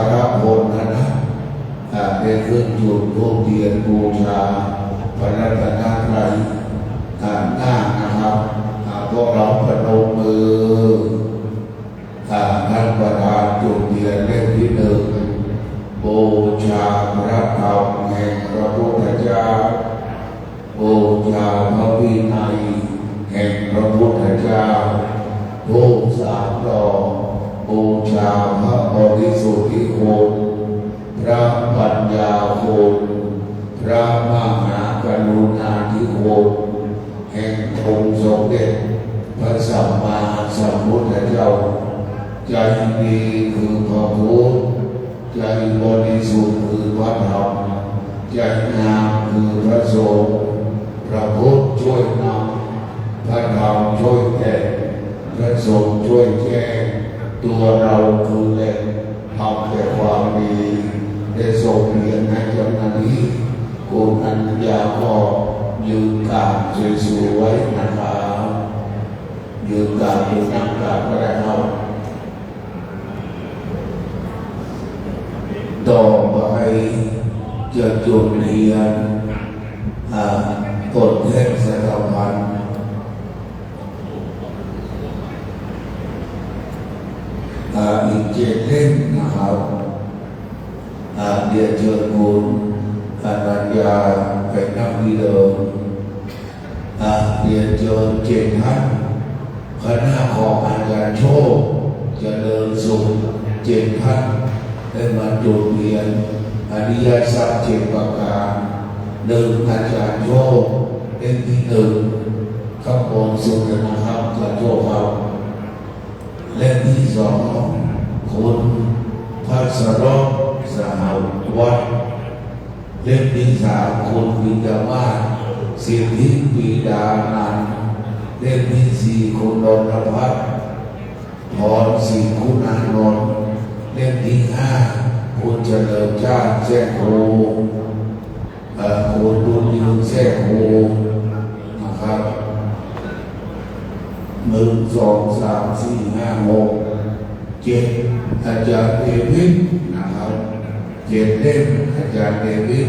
การะผลนะได้ขึ้นจุดรูปเทียนบูชาพระรัตนตรัยหน้านะครับพวกเราพนมมือท่านประธานจุดเทียนเล่มที่หนึ่งบูชาพระธรรมแห่งพระพุทธเจ้าบูชาพระวินัยแห่งพระพุทธเจ้าทูปสามดอกบูชาพระบริสุทธิคุณพระปัญญาคุณพระมหากรุณาธิคุณแห่งองค์สมเด็จพระสัมมาสัมพุทธเจ้าใจดีคือพระพุทธใจบริสุทธิ์คือพระธรรมใจงามคือพระสงฆ์พระพุทธช่วยนำพระธรรมช่วยแก้พระสงฆ์ช่วยแก้ตัวเราคือแหล่งทำแต่ความดีได้ส่งเรียนให้เจ้าหน้าที่คุณอัญญาก็ยืนกราบสวยๆนะครับยืนกราบยืนนั่งกราบก็ได้ครับต่อไปจะจุดเรียนกฎเทศกาลอีก7 เล่มนะครับเดี๋ยวเชิญคุณอนัญญาไปนั่งที่เดิมเดี๋ยวเชิญ7 ท่านคณะของอาจารย์โชคเจริญสุข7 ท่านได้มาจุดเรียนอริยสัจ7 ประการ1อาจารย์โชคเล่มที่1ข้างบนสุดนะครับอาจารย์โชคครับเล่มที่2คุณพัสรสสหวัฒน์เล่มที่3คุณวิญญามาศสิทธิปีดานันท์เล่มที่4คุณนนทพัฒน์พรศรีคุณานนท์เล่มที่5คุณเฉลิมชาติแท้โคคุณบุญยืนแท้โคนะครับ1 2 3 4 5 6 7อาจารย์เดวิดนะครับ7 เล่มอาจารย์เดวิด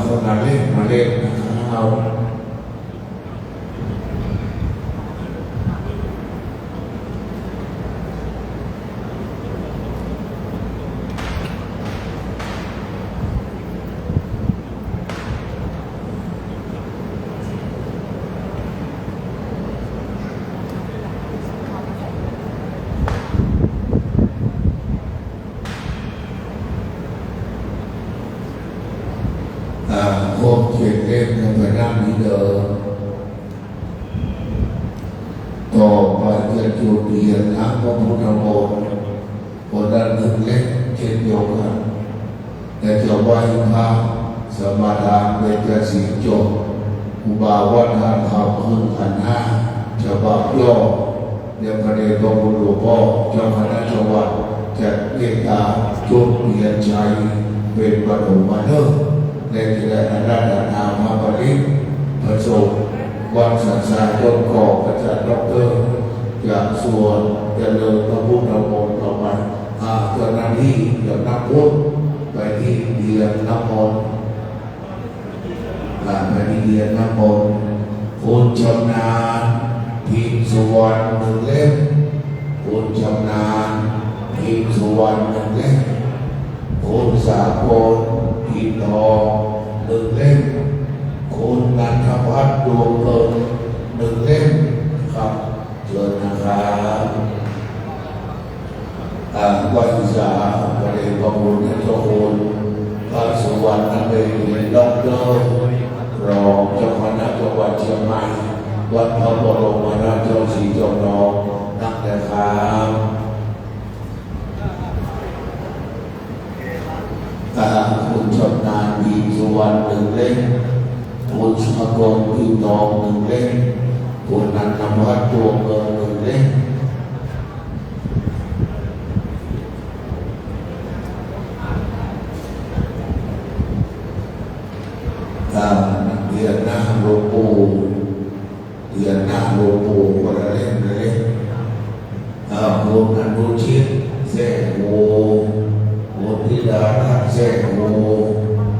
คนละเล่มมาเล่มนะครับพวก7 เล่มกันไปนั่งนี้เดิมต่อไปจะจุดเทียนน้ำพระพุทธมนต์คนละ1 เล่มเช่นเดียวกันแต่จะไหว้พระสมาทานเวทศีลจบอุบาวัฒนธรรมขึ้นขันธ์5ฉบับย่อเดี๋ยวพระเดชพระคุณหลวงพ่อเจ้าคณะจังหวัดจะเรียกตาจุดเทียนชัยเป็นปฐมฤกษ์ในที่ได้อาราธนาพระปริศพระสงฆ์วัดสันทรายต้นกอกอาจารย์ดร.จากส่วนเจริญพระพุทธมนต์ต่อไปเจ้าหน้าที่จะนับพุทธไปที่เรียนน้ำมนต์ไปที่เรียนน้ำมนต์คุณชำนาญพิมพ์สุวรรณ1 เล่มคุณชำนาญพิมพ์สุวรรณ1 เล่มคุณสากลพิมพ์ทอง1 เล่มคุณนันทพัฒน์ดวงเงิน1 เล่มครับเชิญนะครับวัยสาพระเดชพระคุณเจ้าคุณพระสุวรรณเดชด็อกเตอร์รองเจ้าคณะจังหวัดเชียงใหม่วัดพระบรมราชสีจอมทองนักแต่ครับคุณชำนาญพิมพ์สุวรรณ1 เล่มคุณสกลพิมพ์ทอง1 เล่มคุณนันทพัฒน์ดวงเงิน1 เล่มเดือนหน้าหลวงปู่คนละเล่มเลยคุณอนุชิตแท้โห ดาทัศเสโอ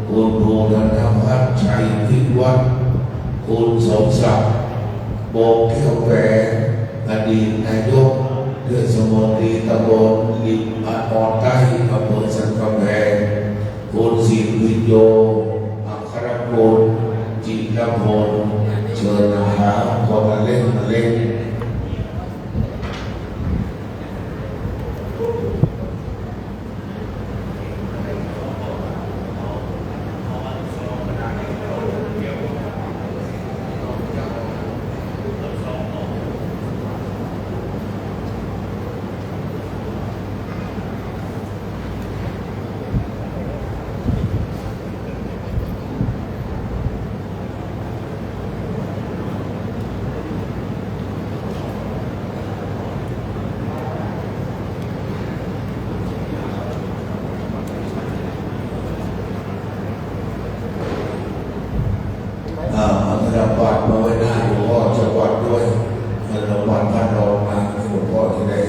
คุณภูธนพัฒน์ชัยพิวัฒน์คุณสมศักดิ์โบกเขียวแปรอดีตนายกเทศมนตรีตำบลลิมออนใต้อำเภอสันกำแพงคุณศิริโยอัครพลจิรพลเชิญนะครับขอมาเล่นธนบัตรมาไว้หน้าหลวงพ่อจังหวัดด้วยธนบัตรท่านรองมาหลวงพ่อจะได้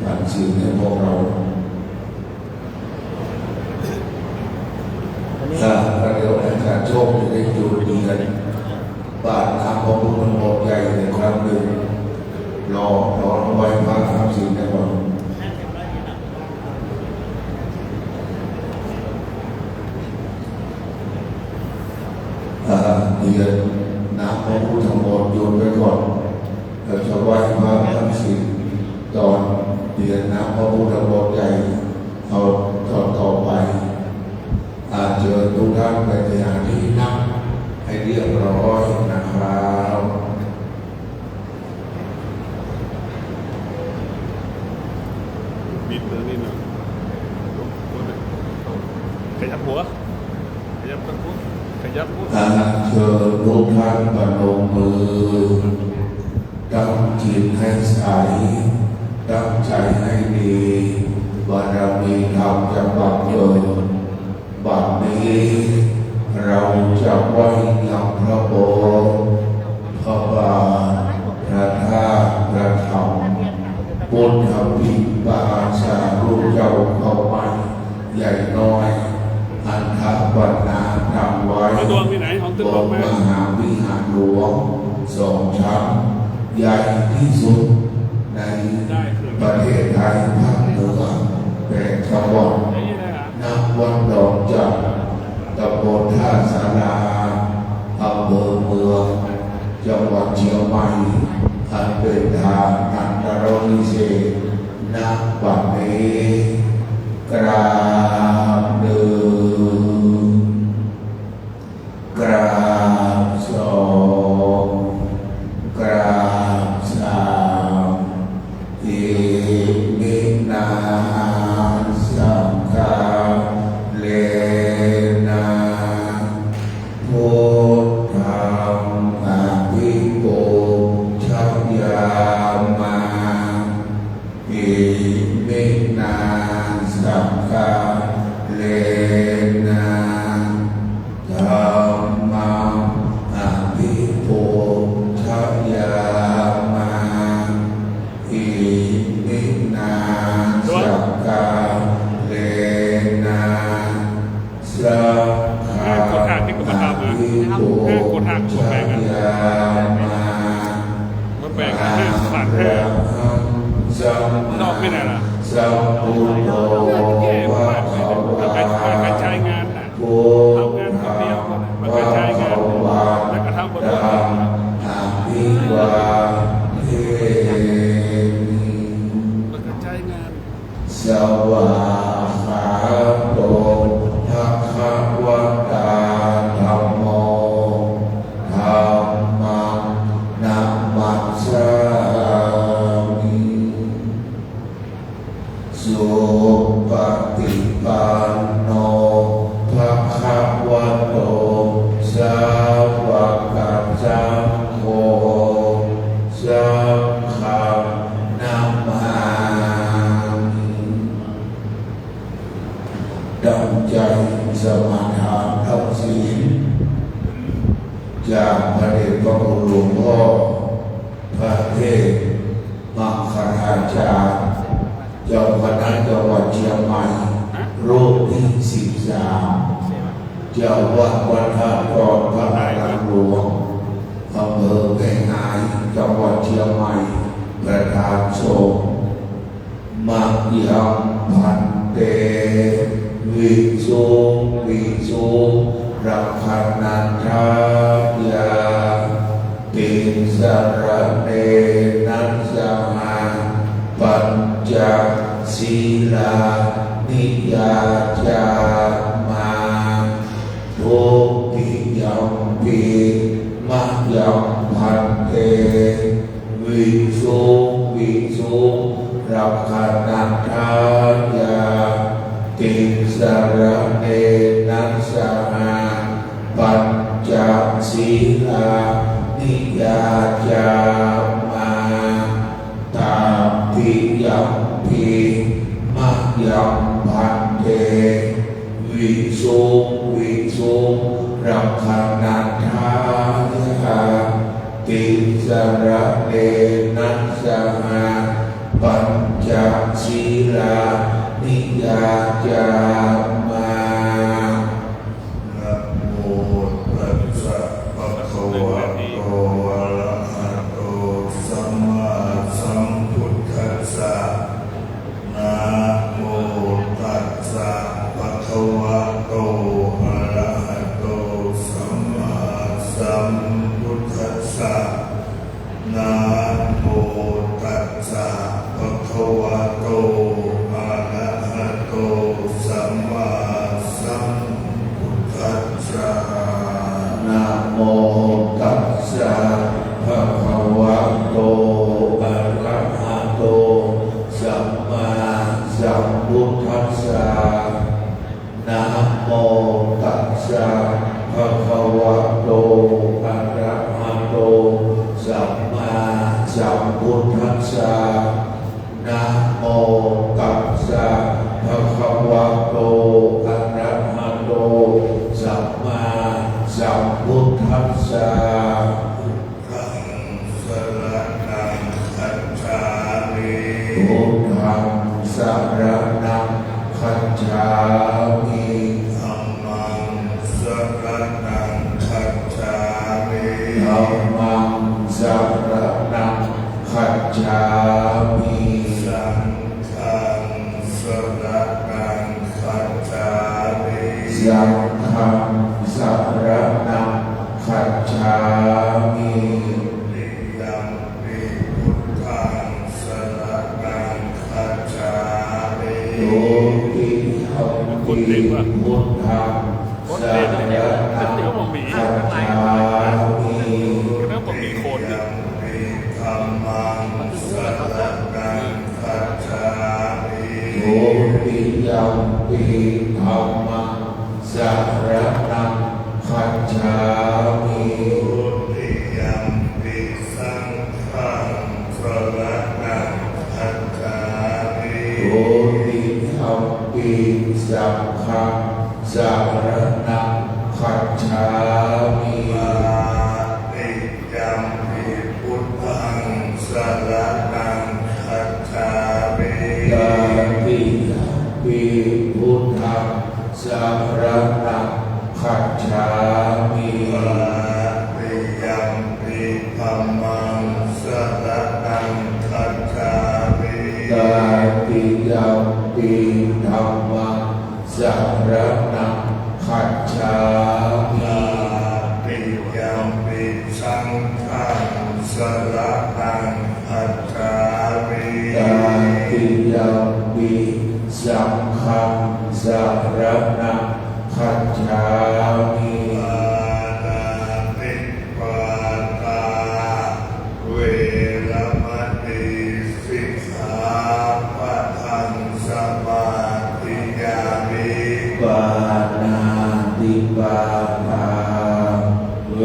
ผ่านสื่อให้พวกเราเดี๋ยวอาจารย์โชคจะได้จูดดีกันบาททำของบุญหมดใหญ่ในครั้งหนึ่งรอไว้พระทำสิ่งในวันเดือนน้ำของผู้ทั้งหมดโยนไปก่อนเราจะไหว้พระทำสิ่งตอนเดือนน้ำของผู้ทั้งหมดใหญ่เอาต่อไปเจอทุกท่านไปในอย่างที่นั่งให้เรียบร้อยนะครับบิดเลยนี่นะขยับหัวขยับหัวขยับหัวเชิญทุกท่านประนมมือตั้งจิตให้ใสตั้งใจให้ดีบารมีธรรมจะบังเกิดบัดนี้เราจะไหว้นำพระโบสถ์พระบาทพระธาตุพระธรรมบุญธรรมพิบาสารูปเจ้าเข้ามาใหญ่น้อยอันทปัญนาทำไว้บนมหาวิหารหลวง2 ชั้นใหญ่ที่สุดในประเทศไทยภาคเหนือ8 จังหวัดนับวันดอกจันทร์ตำบลท่าสาราอำเภอเมืองจังหวัดเชียงใหม่อันเป็นทางอันตรายเศษณบัดนี้กราบหนึ่งกราบสองกราบสามอิมินาสังฆาเลนะพุทธังอภิปูชยามาอิมินาสังฆาเลนะธัมมังอภิปูชยามาอิมินาสังฆาเลนะสังฆาอภิปูชยามามันแบ่งกันให้ผ่านแค่นอกไม่ได้ล่ะสัมพุทโธวะภะวะการใช้งานนะทำงานคนเดียวมันก็ใช้งานแล้วก็ทำบนรถอาภิวาเทมิมันก็ใช้งานสวาขาโตภะคะวะตาธัมโมธัมมังนัมมัสสามิสุปฏิปันโนภะคะวะโตสาวกสังโฆสังฆังนัมมามิตั้งใจสมาทานทั้งศีลจากพระเดชพระคุณหลวงพ่อพระเทพมัคคราจารย์เจ้าคณะจังหวัดเชียงใหม่รูปที่ เจ้าวัดวัดท่าตอนพระอารามหลวงอำเภอแม่งายจังหวัดเชียงใหม่ประธานสงฆ์มักยังพันเตวิสุงวิสุงรักขันนันทายาติสรเนนัสสมาปัญจศีลานิยาจามาทุติยัมปิมัจยังพันเตวิสุงวิสุงรักขันนันทายาติสรเนนัสสมาปัญจศีลานิยาจามาตาปิยัมปิมัจยังพันเตวิสุงวิสุงรักขันนันทายาติสรเนนัสสมาปัญจศีลานิยาจามานะโมตัสสะภะคะวะโตอะระหะโตสัมมาสัมพุทธัสสะนะโมตัสสะภะคะวะโตอะระหะโตสัมมาสัมพุทธัสสะนะโมตัสสะภะคะวะโตอะระหะโตสัมมาสัมพุทธัสสะนะโมตัสสะภะคะวะโตอะระหะโตสัมมาสัมพุทธัสสะนะโมตัสสะภะคะวะโตอะระหะโตสัมมาสัมพุทธัสสะนะโมตัสสะภะคะวะโตอะระหะโตสัมมาสัมพุทธัสสะธังสรณังคัจฉามิพุทธังสรณังคัจฉามิธัมมังสรณังคัจฉามิธัมมังสรณังคัจฉามิสังฆังสรณังคัจฉามิสังฆังสรณังคัจฉามิติยัมปิพุทธังสรณังคัจฉามิโยติยัมปิพุทธังสรณังคัจฉามิแล้วผมมีโคนดิ ธัมมังสรณังคัจฉามิโยติยัมปิธัมมังสรณังคัจฉามิโยติยัมปิสังฆังสรณังคัจฉามิโยติยัมปิสังฆังสรณังคัจฉามิติยัมปิพุทธังสรณังคัจฉามิตติยัมปิพุทธังสรณังคัจฉามิติยัมปิธัมมังสรณังคัจฉามิตติยัมปิธัมมังสรณังคัจฉามิติยัมปิสังฆังสรณังคัจฉามิตติยัมปิสังฆังสรณังคัจฉามิปานาติปาตาเวรมณีสิกขาปะทังสมาธิยามิปานาติปาตาเว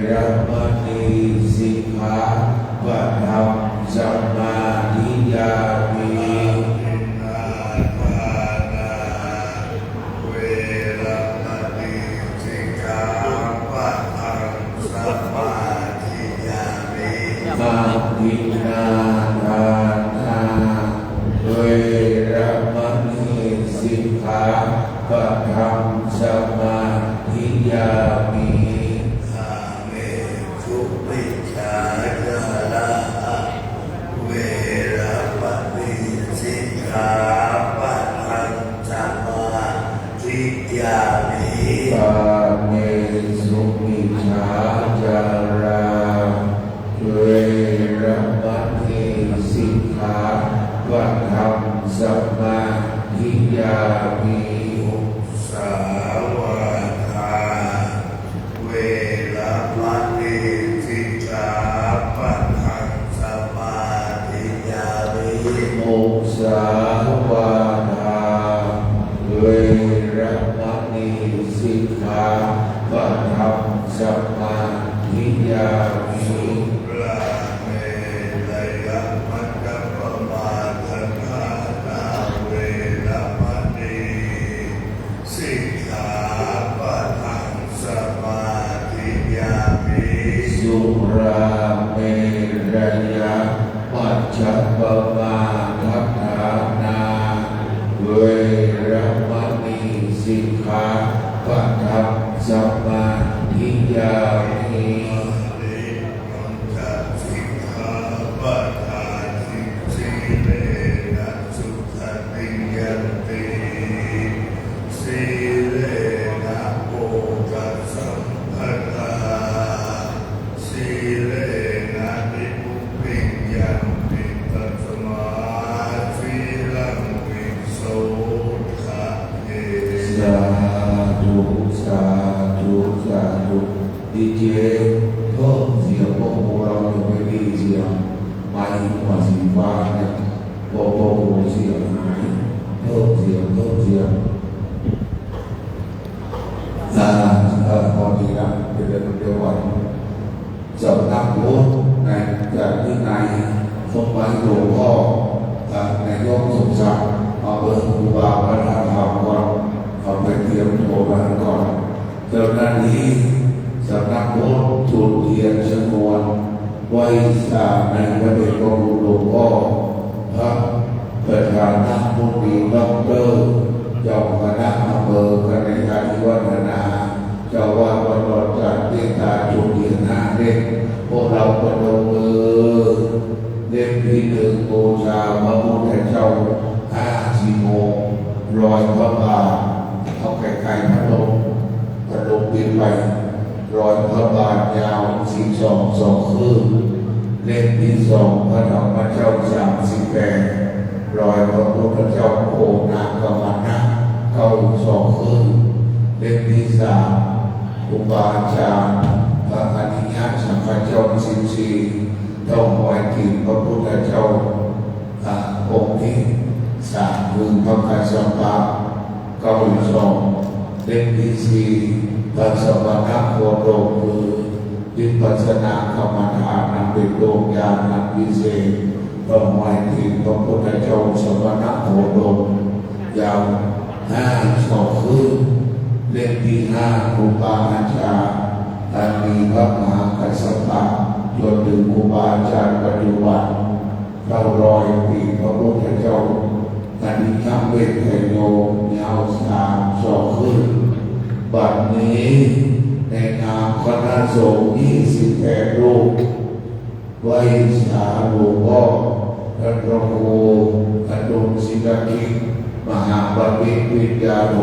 รมณีสิกขาปะทังสมาธิยามิเวรมณีสิกขา ปะทังสมาธิยามิอาเมสุปิชาจาระเวรมณีสิกขาปะทังสมาธิยามิปาเมสุมิชฌาจาราเวรมณีสิกขาปะทังสมาธิยามิสาวกาเวรมณีสิกขาปะทังสมาธิยามิมุสาวาทาเวรมณีสิกขาปะทังสมาธิยามิลาเมรยมัจจปมาทัฏฐานาเวรมณีสิกขาปะทังสมาธิยามิสุราเมรยมัจจปมาทัฏฐานาเวรมณีสิกขาปะทังสมาธิยามิสิกขาปะทาสิสีเลนะสุขติยันติสีเลนะโภคสัมปทาสีเลนะนิพุพิยันติตัสมาสีลังวิโสทะเทสาธุสาธุสาธุดีเจเพิ่มเสียงพวกเราจะไม่ได้เสียงไม่หัวสีฟ้าเนี่ยพวกเสียงหายเพิ่มเสียงพอดีนะเดี๋ยววันสำนักพุทธในจากที่ในสมัยหลวงพ่อในยกสมศักดิ์เอาเบอร์ครูบาพระธรรมก่อนเอาไปเตรียมโทรมาก่อนเจ้าหน้าที่สำนักพุทธจุดเทียนชนวนไว้ในพระเดชพระคุณหลวงพ่อพระประธานนักบุญดีดอกเตอร์เจ้าคณะอำเภอคณะการที่วัฒนาเจ้าว่าวัดรอดจากเทศาจุดเทียนนาเด็กพวกเราประดมมือเล่มที่หนึ่งบูชาพระพุทธเจ้า5-4 โมงรอยพระบาทเอาไก่พัดลมบินไปรอยพระบาทยาว12 คืบเล่มที่2พระธรรมเจ้า38รอยพระพุทธเจ้าโคนากรรมนะ92 คืบเล่มที่3ครูบาอาจารย์พระอริยสังฆเจ้า14ต้องหอยกินพระพุทธเจ้าองค์ที่3คือพระกัสสปะ92เล่มที่4พระสมณโคดมคือวิปัสสนากรรมฐานนำเป็นดวงญาณพิเศษต้องหอยกินพระพุทธเจ้าสมณโคดมยาว52 คืบเล่มที่5ครูบาอาจารย์มีพระมหากัสสปะจนถึงครูบาอาจารย์ปัจจุบัน900 ปีพระพุทธเจ้าอนิจจเวทไทโยยาว32 คืบบัดนี้ในนามคณะสงฆ์28 รูปไว้สาหลวงพ่อท่านพระครูอดุลศิลกิจมหาบัณฑิตวิทยาโท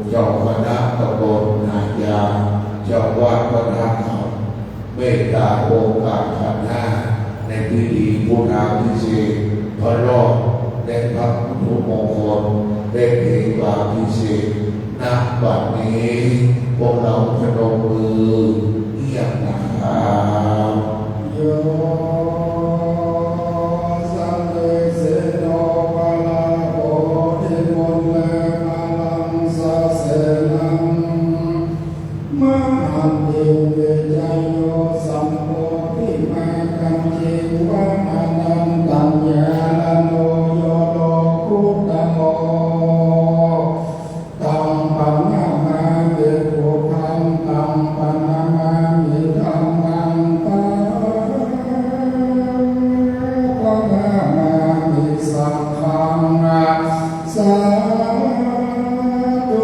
เจ้าคณะตำบลนายาเจ้าวัดพระธรรมเมตตาโอกาสขันธ์5ในพิธีพุทธาภิเษกพระรอดและพระพุทธมงคลและเทวาภิเษกณ บัดนี้พวกเราพนมมือเรียกนะครับโยสังเวชโนภะละโพธิมุลเลมาลังสะเสนังมหันติเวชโยสัมโพธิมาคันจิวะอนันตัญญาโนโยโลกุตโมตัมปัญญามาเวโภคังตัมปัญญามามิธัมมังปะปะมามิสังฆังสาธุ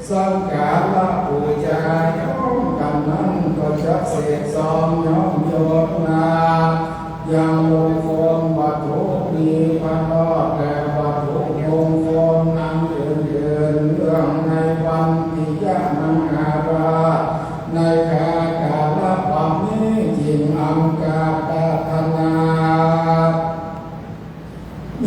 สังฆาละปูจาย้อมกำนั้นก็จะเสกสอมย้อมโยนนายังมงคลวัตถุมีพระรอดและวัตถุมงคลนั้นเดินเรื่องในวันปิยมังคาราชในคากาลปัมนี้จิงอังกาปาธนา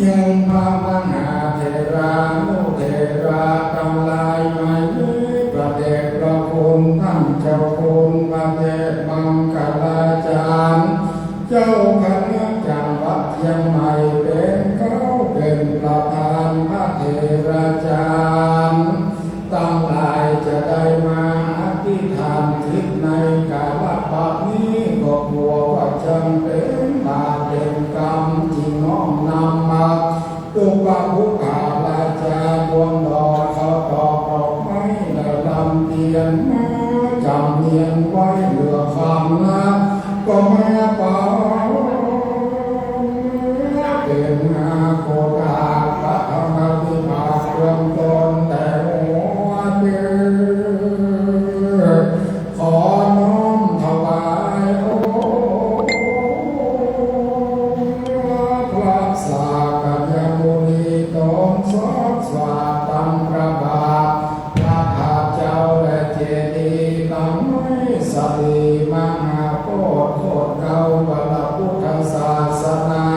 ยังพระมหาเถรานุเถราทั้งหลายไม่มีประเดชพระคุณท่านเจ้าคุณประเดชมังคลาจารย์เจ้าคณะจังหวัดเชียงใหม่เป็นเขาเป็นประธานพระเถราจารย์ตั้งหลายจะได้มาอธิษฐานจิตในกาลปัจนี้ก็กลัวว่าจะเป็นบาปเป็นกรรมที่น้อมนำมาตุปะภุกาลาจาบนดอกเขาตอกดอกไม้และลำเทียนมาจำเนียนไว้เหลือคำนะก็มาเป่าเป็นนาโกดาพระธรรมวิภาคเริ่มต้นแต่หัวเดือขอน้อมถวายพระสากยมุนีตนสดสวาตัมพระบาทพระภาเจ้าและเจดีย์ตั้งไว้สลีมหาโพธิ์โคตรเก่าพระพุทธศาสนา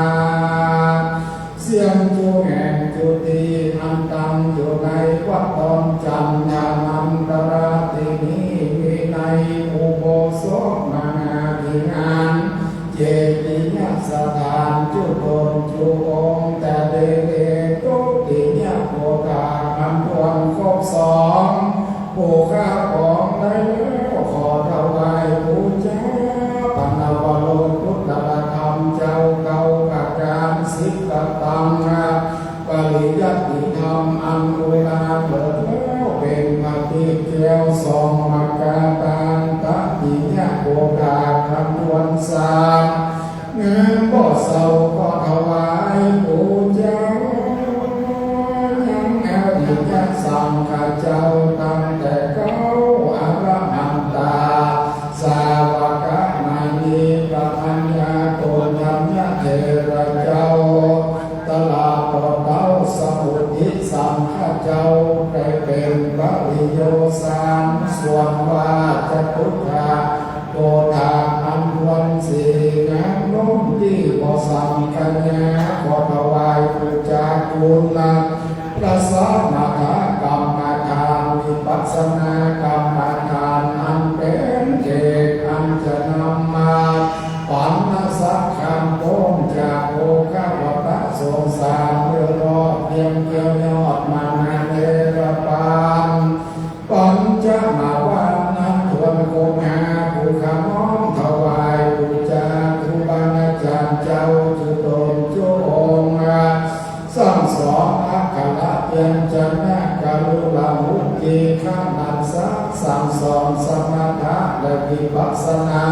เสียงจูแห่งจุติอันตั้งอยู่ในวัดตอนจันทานันตราตินีมีในอุโบสถมหาภิงานเจดีย์สถานจุตนจุองค์แต่เดเดตุติยโพธาอันทวนครบสองผู้ข้าของได้แล้วขอถวายบูชาปนวโรพุทธธรรมเจ้าเก่าอาการสิกตังปริยัติธรรมอันเวลาเปิดแล้วเป็นปฏิเกียวสองมากาตานตติยโพธาคำทวนสามเงินบ่เศร้าก็ถวายบูชายังอดีตสังฆเจ้าตั้งแต่เก้าอรหันตาสาวกนานีประทัญญาโกยัญญเถระเจ้าตลาดต่อเต้าสมุทิสังฆเจ้าได้เป็นพระวิโยสานส่วนว่าจะพุทธาโกธาอันวันสีงามน้มที่บ่สังกัญญาขอถวายบูชาคุณนะพระสมถกรรมฐานวิปัสสนากรรมฐานอันเป็นเอกอันจะนำมาปัญญสักคำพ้นจากโภควัฏสงสารเมื่อรอดเพียงเกี่ยวยอดมานาเนรปานปัญจมาวันนั้นทวนโคงาผู้ขน้อมถวายบูชาครูบาอาจารย์เจ้าจุตนจุองค์สั่งสอนอัคระเพียงจันทะกรุณามุขีขานันสักสั่งสอนสมถะและวิปัสสนา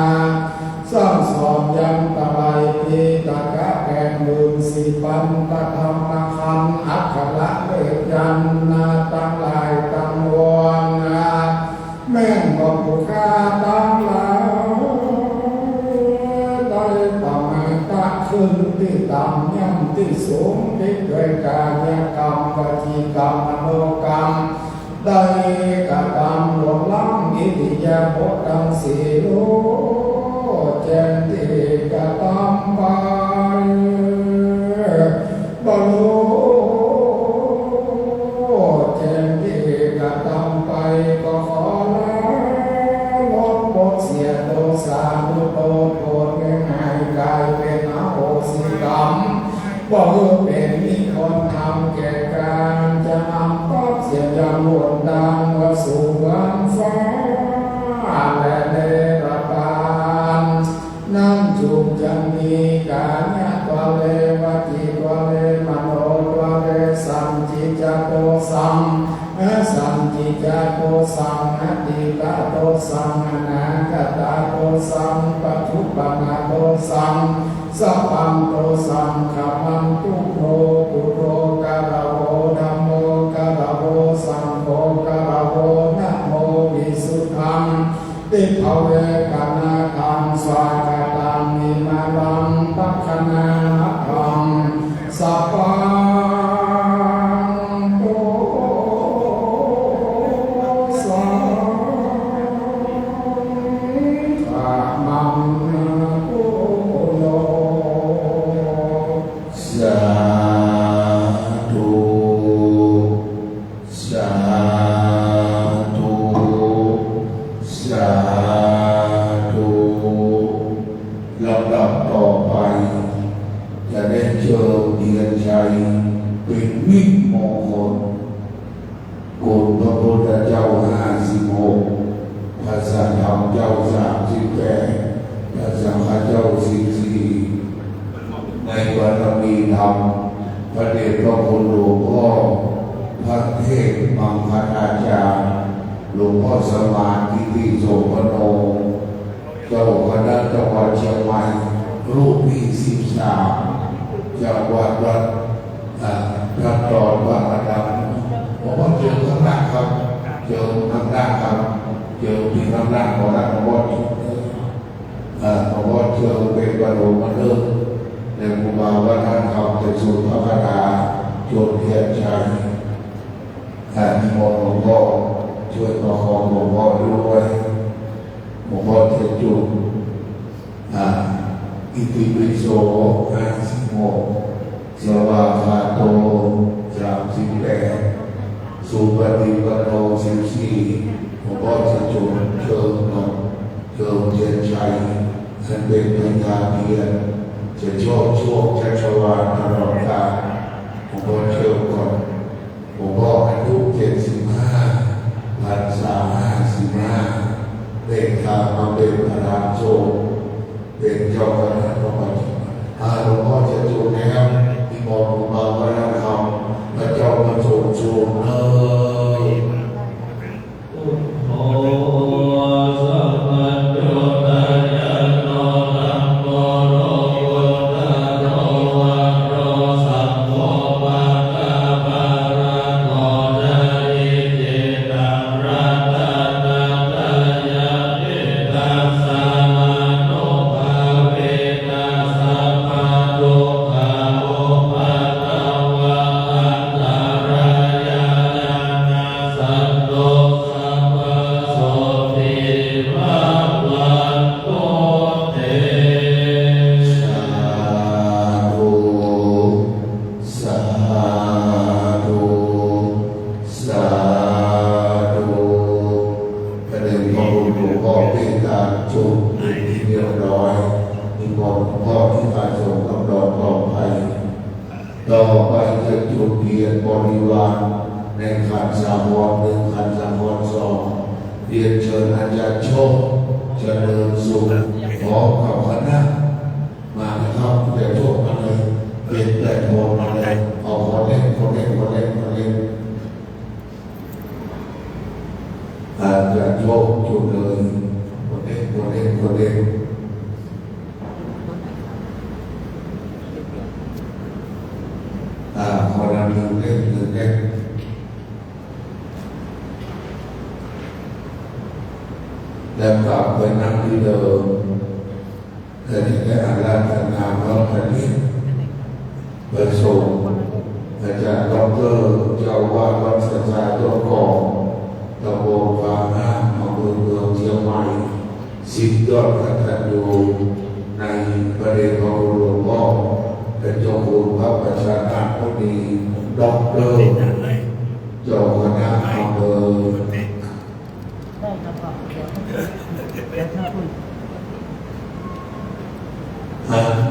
สั่งสอนยังตะไลปีตะกะแก่ลืมสิปันตะธรรมคันอัคระเลยันนาตั้งหลายตั้งวงแม่นบอกผู้ข้าตั้งหลายได้ประมาณตะขึ้นที่ต่ำย่ำที่สูงที่ด้วยกายกรรมวจีกรรมมโนกรรมได้กระทำหลวงล้ำอิริยาบถทั้งสี่รู้แจ้งที่กระทำไปบรรลุแจ้งที่กระทำไปก็ขอลดบทเสียโทสานุโตโกรธง่ายกลายเป็นอโหสิกรรมบ่เป็นมีคนทำแก่การจะนำก็เสียยังหวนดังว่าสู่วันฟ้าและเนรบานนั่งจุกจะมีกาญะตัวเลวจิตัวเลมโนตัวเลสัมจิจโตสัมสัมจิจโตสัมอดีตโตสัมอนาคตโตสัมปัจจุบันโตสัมสัพพัมโตสังฆัมตุโภปุโรกะระโหธัมโมกะระโหสังโฆกะระโห เวกนาทังสวากตังนิมาลังตัคนาทังสัพพังโตสังฆามังโกโลสาธุสาธุสาธุลำดับต่อไปจะได้เชิญเทียนชัยเป็นมิตรมงคลคุณพระพุทธเจ้า56พระสังฆเจ้า38พระสังฆเจ้า14ในบารมีธรรมพระเดชพระคุณหลวงพ่อพระเทพมังคลาจารย์หลวงพ่อสมานทิติโสพโนเจ้าคณะจังหวัดเชียงใหม่รูปที่13จังหวัดวัดพระตอนวัดอดัมผมว่าเจอข้างหน้าครับเจอข้างหน้าครับเจอที่ข้างหน้าของรัฐบาลผมว่าเจอเป็นบรรลุมาเลิกในภูมิวัฒนธรรมแต่สุดพระคาถาโจทย์เทียนชัยนิมนต์หลวงพ่อช่วยประคองหลวงพ่อด้วยหลวงพ่อเทียนจุนอิติปิโส56สวากขาโต38สุปฏิปันโน14หลวงพ่อเทียนจุนเชิญนมเชิญเทียนชัยท่านเป็นปัญญาเพียรจะโชคชัชวาลตลอดกาลหลวงพ่อเชิญก่อนหลวงพ่ออายุ75พรรษา55ได้ทางมาเป็นประธานโชคเป็นเจ้าคณะจังหวัดหลวงพ่อจะจูนะครับที่มองมาวัฒนธรรมพระเจ้ามาทรงชูเลยโอสัมมาโยตายะโนตัมโมโรโยตาโนวะโรสัมโพปะกะปะระโนนายิจิตังรัตนาตายะปิตัสสะมาโนภาเวนัสสะภะทุกขาโอปะตะวะอันตรายานาสันโตสัพพะโสติภะวันโตเต สาธุสาธุสาธุกระเด็นพระบุตรหลวงพ่อเป็นการจุดเป็นที่เรียบร้อยมีหลวงพ่อที่มาส่งกำลังปลอดภัยต่อไปจะจุดเทียนบริวารในขันธ์สังวร1ขันธ์สังวร2เรียนเชิญอาจารย์โชคเจริญสุขพร้อมกับคณะมานะครับแต่โชคมาเลยเป็นแต่โทนมาเลยเอาคนเล่นอาจารย์โชคจุดเลยคนเล่นคนละหนึ่งเล่นแล้วกลับไปนั่งที่เดิมแต่ที่ได้อาราธนาพระพนิษฐ์ไปส่งอาจารย์ดร.เจ้าวาดวัดสัจจาตัวกองตำบลบางนาอำเภอเมืองเชียงใหม่สิทธิยอดกตัญญูในประเด็นของหลวงพ่อเป็นเจ้าคุณพระประชาการพอดีดร.เจ้าคณะอำเภอ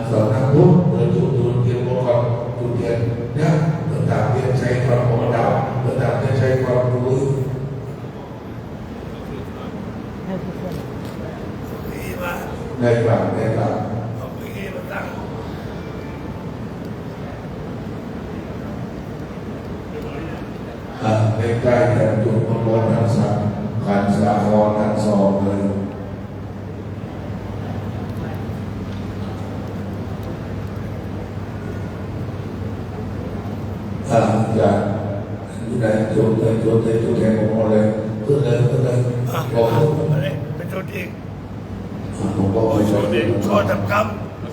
สำนักพุทธเดินจุดเทียนบวกจุดเทียนเนี่ยเดินตามเทียนใช้ความธรรมดาเดินตามเทียนใช้ความรู้ได้ฟังใกล้ๆกันจุดบนทั้งสามขันธ์สาครทั้งสองเลยอยากอยู่ในจุดแทนของเราเลยขึ้นเลยบอกเป็นตัวเ เอง หลวงพ่อ สวดเองขอทำกรรม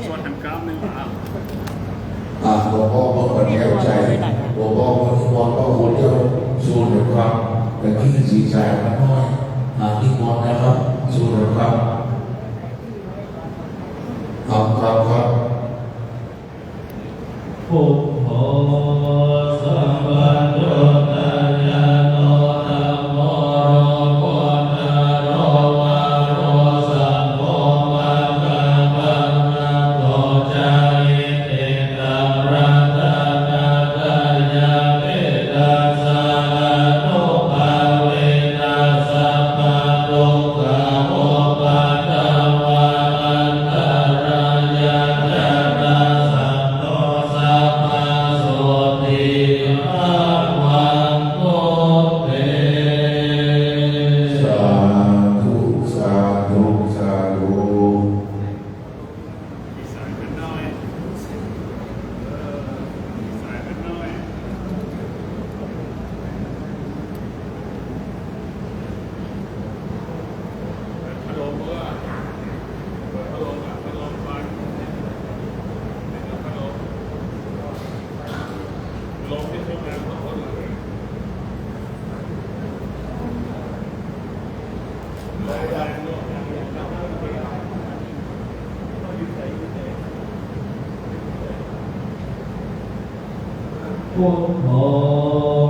สวดทำกรรมนี่ว่า หลวงพ่อก็คนเข้าใจหลวงพ่อก็มองว่าคุณเจ้าสู้หรือครับแต่ที่สีใจมันน้อยที่มองนะครับสู้หรือครับครับพุทโธสัมปันโนตัญญาโนธัมโมโรโกตโรวาโรสัพโพมังคังปังนะโตจายิติตัมรัตนาตัญญาเมตัสสะโนภาเวนัสสัพพะโลกะโอปัตตวาอันตรายะจานาสันโตสัพพะโสติอาวันโตเต สาธุสาธุสาธุ อีสานกันหน่อยอีสานกันหน่อยพัดลมเมื่อพัดลมพัดลมไฟพัดลมลมที่ทำงานของคนอื่นลมแรงลมแรง พุทโธ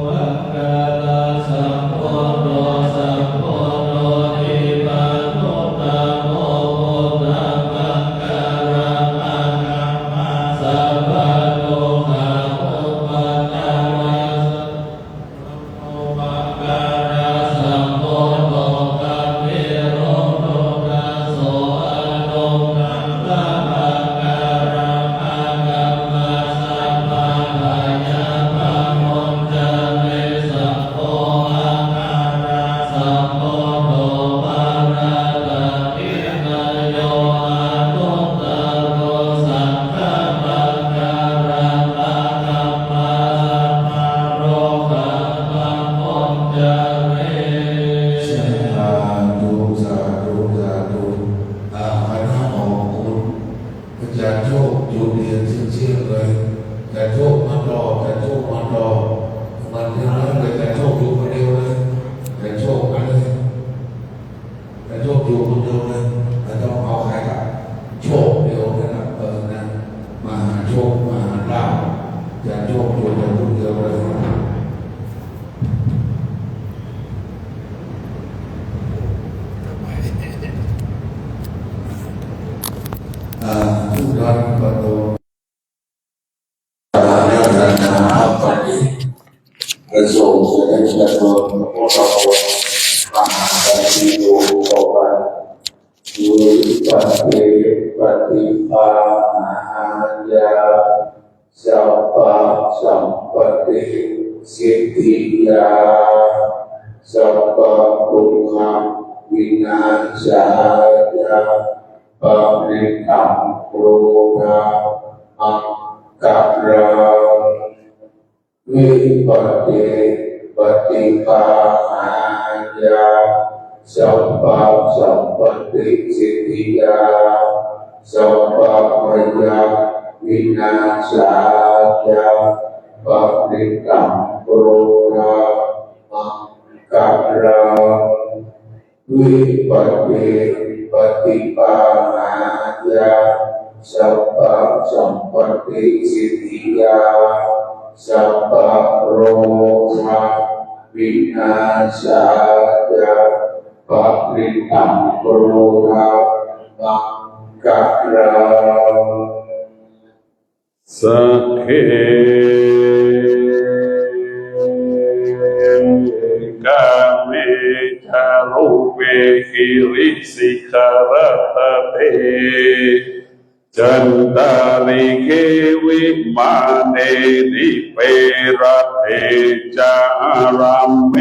มังคลาสัมโพโนสัมโพโนทิปันโนตัมโมพุทธังมังคลังอนัมมาสัพพะโลกะโอปัตตวาสัพโพมังคลาสัมโพโนกัมเมโรโนทัสโสอโนกัมปะมังคลังอากัมมาสัพพะหายา ปะมนจาเมสัพโพอาคาราสัพโพโตปาราตตินายโยอานุตตโรสังฆมังคารังอาคัมมาสัมมาโรกังปะมนจาเม สาธุสาธุสาธุคณะของคุณอาจารย์โชคอยู่เรียนเชื่อเลยแต่โชคมันรอแต่โชคมันรอมันเท่านั้นเลยแต่โชคอยู่คนเดียวเลยแต่โชคกันเลยแต่โชคอยู่คนเดียวเลยแต่ต้องเอาใครกับโชคเดียวนั่นแหละนะมาหาโชคมาหาลาภแต่โชคอยู่แต่คนเดียวเลย ทุกท่านประตูกระทรวงเศรษฐกิจกระทรวงมหาดมหาวิทยาลัยต่อไปยุติปฏิภาหายาสัพพะสัมปติสิทธิยาสัพพะปุญญวินาศายาปริตังโรกาอังกัปราวิปติปฏิภาหายาสัพพะสัมปติสิทธิยาสัพพะมยาวินาศายาปริตังโรกาอังกัปราวิปติปฏิภาหายาสัพพะสัมปติสิทธิยาสัพพะโรคาวินาศายาปริตังโรคามังกัปราสักเขกาเมชาโลเวหิริสิขารตเตจันตาริเกวิมาเนนิเประเทจาอารัมเม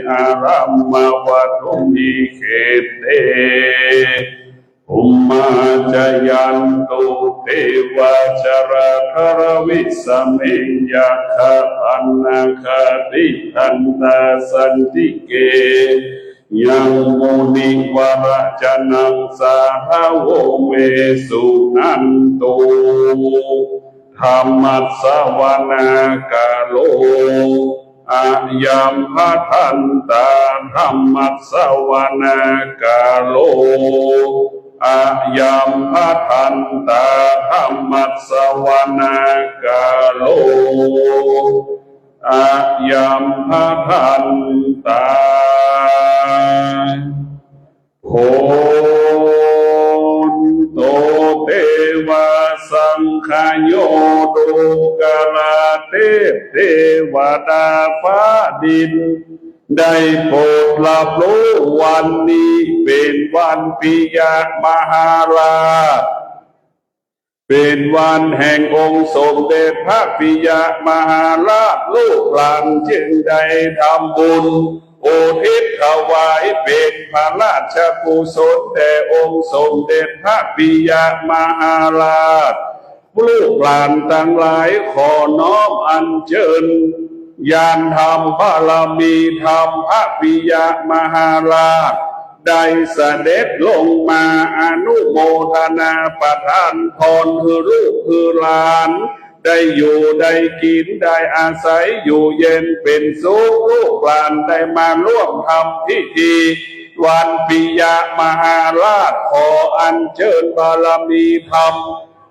อารัมมวัตุมิเขเตอุมมาจยันตุเทวาจราคารวิสเมยะคะอันนาคาติทันตาสันติเก ยังมุนิวรจนังสาหโวเวสุนันตุธรรมัสสวนากาโลอายัมภทันตาธรรมัสสวนากาโลอายัมภทันตาธรรมัสสวนากาโลอายัมภทันตาโหนโตเทวาสังขโยตุกาลาเทวดาฟ้าดินได้โปรดรับรู้วันนี้เป็นวันปิยมหาราชเป็นวันแห่งองค์สมเด็จพระปิยมหาราชลูกหลานจึงได้ทำบุญอุทิศถวายเป็นพระราชกุศลแด่องค์สมเด็จพระปิยมหาราชลูกหลานทั้งหลายขอน้อมอัญเชิญญาณธรรมบารมีธรรมพระปิยมหาราชได้เสด็จลงมาอนุโมทนาประทานพรคือลูกคือหลานได้อยู่ได้กินได้อาศัยอยู่เย็นเป็นสุขลูกหลานได้มาร่วมทำพิธีวันปิยมหาราชขออัญเชิญบารมีธรรม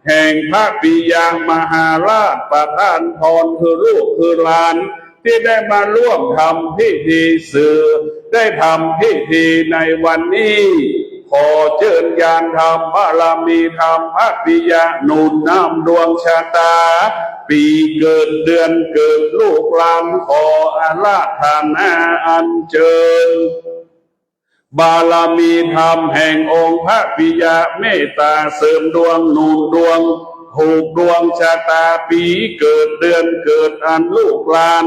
แห่งพระปิยมหาราชประทานพรคือลูกคือหลานที่ได้มาร่วมทำพิธีสื่อได้ทำพิธีในวันนี้ขอเชิญญาณธรรมบารมีธรรมพระปิยหนุนนำดวงชะตาปีเกิดเดือนเกิดลูกหลานขออาราธนาอัญเชิญบารมีธรรมแห่งองค์พระปิยเมตตาเสริมดวงหนุนดวงผูกดวงชะตาปีเกิดเดือนเกิดอันลูกหลาน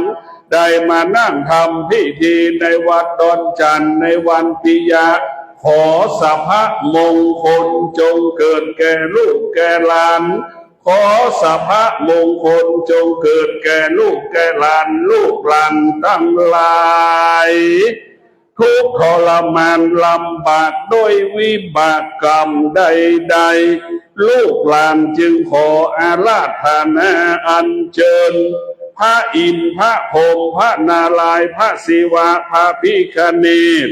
ได้มานั่งทำพิธีในวัดดอนจันทร์ในวันปิยะขอสัพพะมงคลจงเกิดแก่ลูกแก่หลานขอสัพพะมงคลจงเกิดแก่ลูกแก่หลานลูกหลานทั้งหลายทุกข์ทรมานลำบากด้วยวิบากกรรมใดๆลูกหลานจึงขออาราธนาอัญเชิญพระอินทร์พระพรหมพระนารายณ์พระศิวะพระพิฆเนศ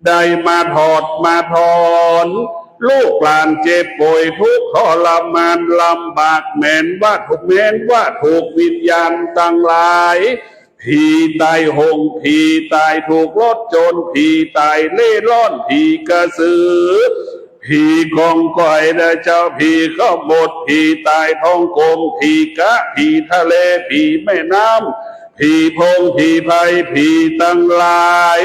ได้มาถอดมาถอนลูกหลานเจ็บป่วยทุกข์ทรมานลำบากแม้นว่าถูกวิญญาณตั้งหลายผีตายหงผีตายถูกรถชนผีตายเล่ร่อนผีกระสือผีกองก่อยและเจ้าผีข้าบดผีตายท้องกลมผีกะผีทะเลผีแม่น้ำผีพงผีไผ่ผีตั้งหลาย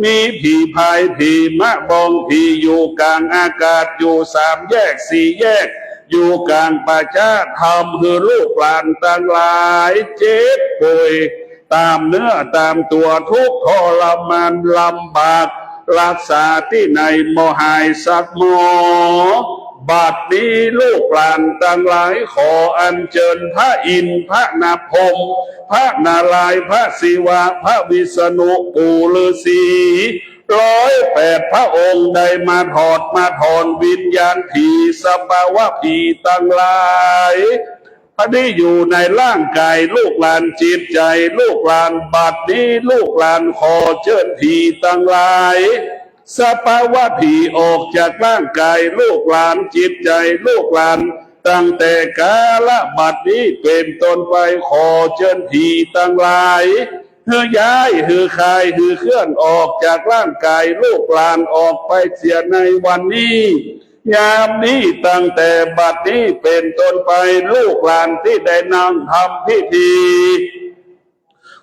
มีผีพายผีมะบองผีอยู่กลางอากาศอยู่3 แยก 4 แยกอยู่กลางประชาธรรมคือลูกหลานตั้งหลายเจ็บป่วยตามเนื้อตามตัวทุกข์ทรมานลำบากรักษาที่ไหนบ่หายสักหมอบัดนี้ลูกหลานตั้งหลายขออัญเชิญพระอินทร์พระนาพรหมพระนารายณ์พระศิวะพระวิษณุปู่ฤาษี108 พระองค์ได้มาถอดมาถอนวิญญาณผีสภาวะผีตั้งหลายพระที่อยู่ในร่างกายลูกหลานจิตใจลูกหลานบัดนี้ลูกหลานขอเชิญผีตั้งหลายสภาวะผีออกจากร่างกายลูกหลานจิตใจลูกหลานตั้งแต่กาลบัดนี้เป็นต้นไปขอเชิญผีตั้งหลายฮือย้ายฮือคายฮือเคลื่อนออกจากร่างกายลูกหลานออกไปเสียในวันนี้ยามนี้ตั้งแต่บัดนี้เป็นต้นไปลูกหลานที่ได้นั่งทำพิธี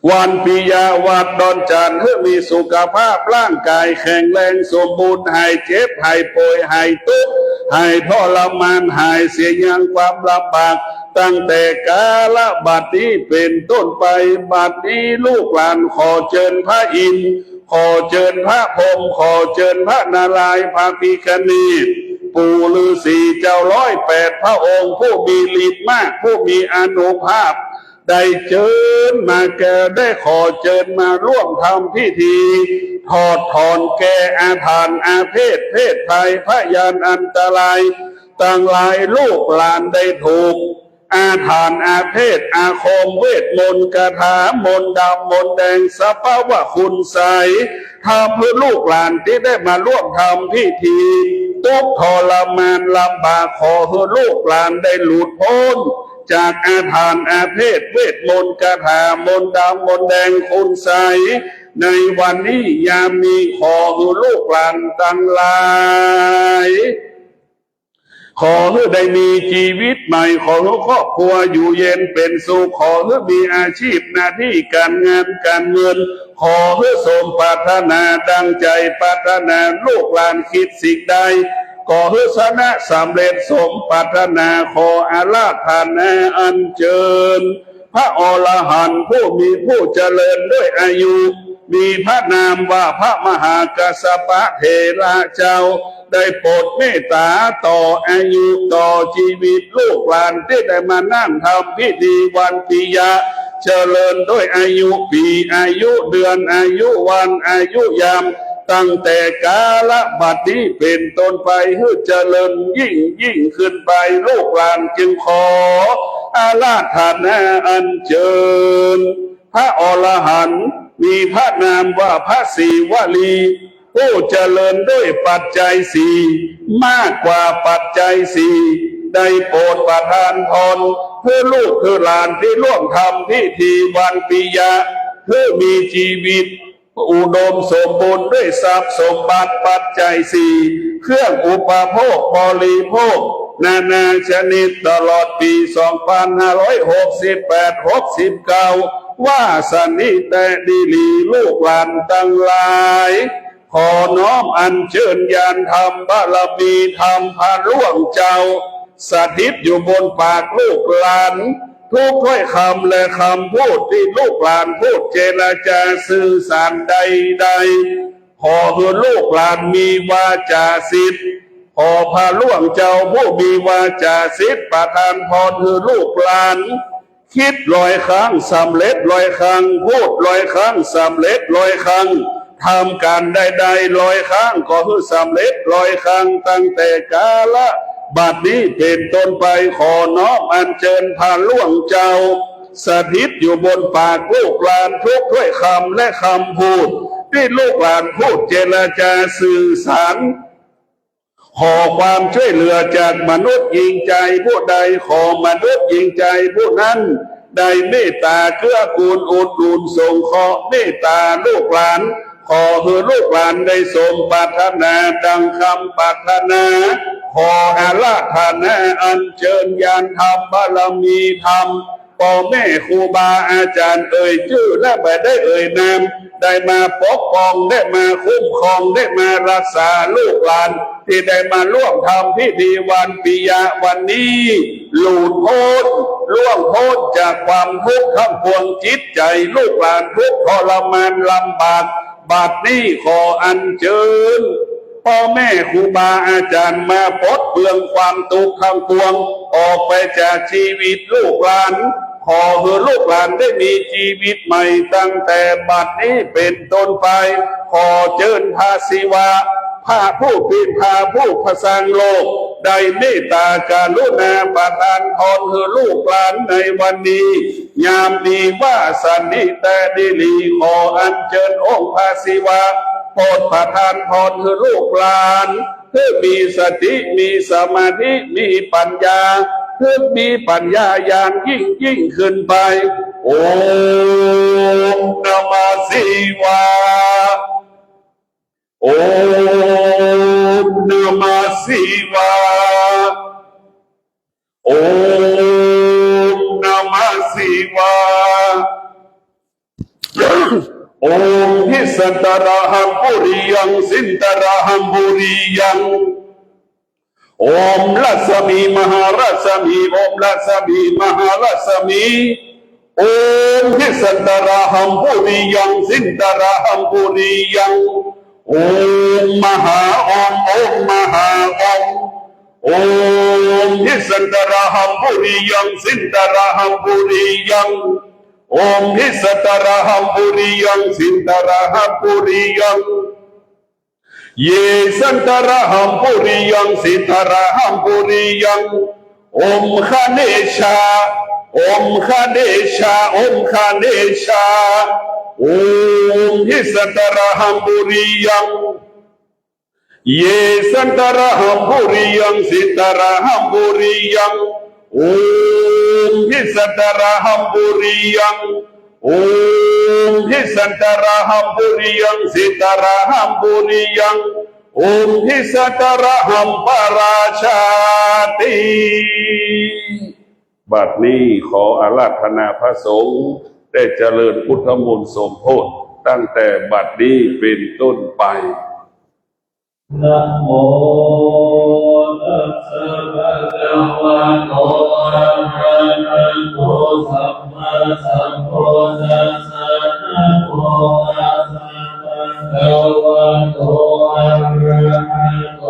วันปิยวัดดอนจันทร์ให้มีสุขภาพร่างกายแข็งแรงสมบูรณ์หายเจ็บหายป่วยหายทุกข์หายทรมานหายเสียยังความลำบากตั้งแต่กาลบัดนี้เป็นต้นไปบัดนี้ลูกหลานขอเชิญพระอินทร์ขอเชิญพระพรหมขอเชิญพระนารายณ์พระพิฆเนศปู่ฤาษีเจ้า108 พระองค์ผู้มีฤทธิ์มากผู้มีอานุภาพ ได้เชิญมาแก่ได้ขอเชิญมาร่วมทำพิธีถอดถอนแก่อาถรรพ์อาเพศเพศภัยพยานอันตรายต่างหลายลูกหลานได้ถูกอาถรรพ์อาเพศอาคมเวทมนต์คาถามนต์ดำมนต์แดงสภาวะคุณใสทำเพื่อลูกหลานที่ได้มาร่วมทำพิธีทุกข์ทรมานลำบากขอให้ลูกหลานได้หลุดพ้นจากอาถรรพ์อาเพศเวทมนต์คาถามนต์ดำมนต์แดงคุณใสในวันนี้ยามมีขอให้ลูกหลานทั้งหลายขอให้ได้มีชีวิตใหม่ขอให้ครอบครัวอยู่เย็นเป็นสุขขอให้มีอาชีพหน้าที่การงานการเงินขอให้สมปรารถนาดังใจปรารถนาลูกหลานคิดสิ่งใดขอให้ชนะสำเร็จสมปรารถนาขออาราธนาอัญเชิญพระอรหันต์ผู้มีผู้เจริญด้วยอายุมีพระนามว่าพระมหากัสสปะเถระเจ้าได้โปรดเมตตาต่ออายุต่อชีวิตลูกหลานที่ได้มานั่งทำพิธีวันปิยะเจริญด้วยอายุปีอายุเดือนอายุวันอายุยามตั้งแต่กาลบัดนี้เป็นต้นไปให้เจริญยิ่งขึ้นไปลูกหลานจึงขออาราธนาอัญเชิญพระอรหันต์มีพระนามว่าพระศิวลีผู้เจริญด้วยปัจจัยสี่มากกว่าปัจจัยสี่ได้โปรดประทานพรเพื่อลูกเพื่อหลานที่ร่วมทำพิธีวันปิยะเพื่อมีชีวิตอุดมสมบูรณ์ด้วยทรัพย์สมบัติปัจจัยสี่เครื่องอุปโภคบริโภคนานาชนิดตลอดปี2568-69ว่าสนิแต่ดีลีลูกหลานตั้งหลายขอน้อมอัญเชิญญาณธรรมบารมีธรรมพาร่วงเจ้าสถิตอยู่บนปากลูกหลานทุกถ้อยคำและคำพูดที่ลูกหลานพูดเจรจาสื่อสารใดๆขอให้ลูกหลานมีวาจาสิทธิ์ขอพาล่วงเจ้าผู้มีวาจาสิทธิ์ประทานพรให้ลูกหลานคิด100 ครั้งสำเร็จ100 ครั้งพูด100 ครั้งสำเร็จ100 ครั้งทำการใดๆ100 ครั้งก็ให้สำเร็จ100 ครั้งตั้งแต่กาลบัดนี้เป็นต้นไปขอน้อมอัญเชิญพาล่วงเจ้าสถิตอยู่บนปากลูกหลานทุกถ้อยคำและคำพูดที่ลูกหลานพูดเจรจาสื่อสารขอความช่วยเหลือจากมนุษย์ยิงใจผู้ใดขอมนุษย์ยิงใจผู้นั้นได้เมตตาเกื้อกูลอุดหนุนส่งขอเมตตาลูกหลานขอให้ลูกหลานได้สมปรารถนาดังคำปรารถนาขออาราธนาอัญเชิญญาณธรรมบารมีธรรมพ่อแม่ครูบาอาจารย์เอ่ยชื่อและไม่ได้เอ่ยนามได้มาปกป้องได้มาคุ้มครองได้มารักษาลูกหลานที่ได้มาร่วมทำพิธีวันปิยะวันนี้หลุดพ้นล่วงพ้นจากความทุกข์ทั้งปวงจิตใจลูกหลานทุกข์ทรมานลำบากบัดนี้ขออัญเชิญพ่อแม่ครูบาอาจารย์มาปลดเปลื้องความทุกข์ทั้งปวงออกไปจากชีวิตลูกหลานขอให้ลูกหลานได้มีชีวิตใหม่ตั้งแต่บัดนี้เป็นต้นไปขอเชิญพระศิวะพระผู้เป็นพระผู้ประสร้างโลกได้เมตตากรุณาประทานพรให้ลูกหลานในวันนี้ยามดีว่าสันนิแต่ดีลีขออัญเชิญองค์พระศิวะโปรดประทานพรให้ลูกหลานเพื่อมีสติมีสมาธิมีปัญญาเพื่อมีปัญญาญาณยิ่งขึ้นไปโอมนะมะศิวะโอมนะมะศิวะโอมนะมะศิวะโอมหิสันตระหัมปุริยังสินตระหัมปุริยังโอมลัสมีมหารัสมีโอมลัสมีมหารัสมีโอมหิสันตระหัมปุริยังสินตระหัมปุริยังโอมมหาโอมโอมมหาโอมโอม หิสันตระหัมปุริยังสินตระหัมปุริยังโอมหิสันตระหัมปุริยังสินตระหัมปุริยังเยสันตระหัมปุริยังสินตระหัมปุริยังโอมคเนชาโอมคเนชาโอมคเนชาโอมหิสันตระหัมปุริยังเยสันตระหัมปุริยังสินตระหัมปุริยังโอมหิสันตระหัมปุริยังโอมหิสันตระหัมปุริยังสินตระหัมปุริยังโอมหิสันตระหัมปราชาติบัดนี้ขออาราธนาพระสงฆ์ได้เจริญพุทธมนต์สมโภชตั้งแต่บัดนี้เป็นต้นไปนะโมตัสสะภะคะวะโตอะระหะโตสัมมาสัมพุทธัสสะนะโมตัสสะภะคะวะโตอะระหะโต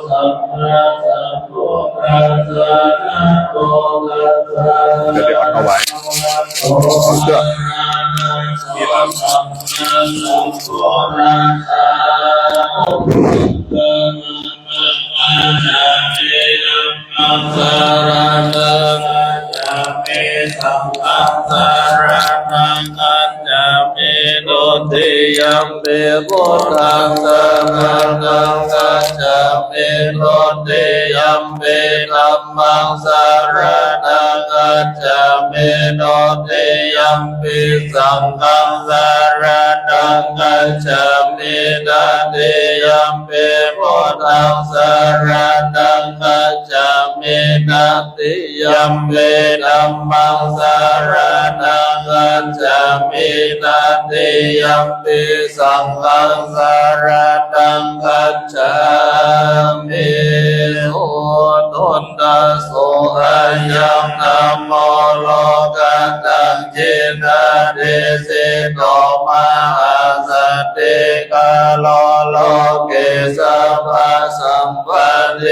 สัมมาสัมพุทธัสสะนะโมตัสสะเดี๋ยวเอาไว้เชื่อมีลำสัมมาสัมพุทธัสสะสังสารนังจะมีสังฆสารนังจะมีโนติยัมปิพุทธังสังฆังจะมีโนติยัมปิธัมมังสารนังจะมีโนติยัมปิสังฆังสารนังจะมีนาติยัมปิพุทธังสารนังจะมีนาติยัมปิธัมมังสารนังจะมีนาติยัมปิสังฆังสารนังจะมีโอตุนตโสอายังนะโมโลกัตตังจิตาเดสิโตมหาสัตติกาโลโลเกสัพพะสัมปันเน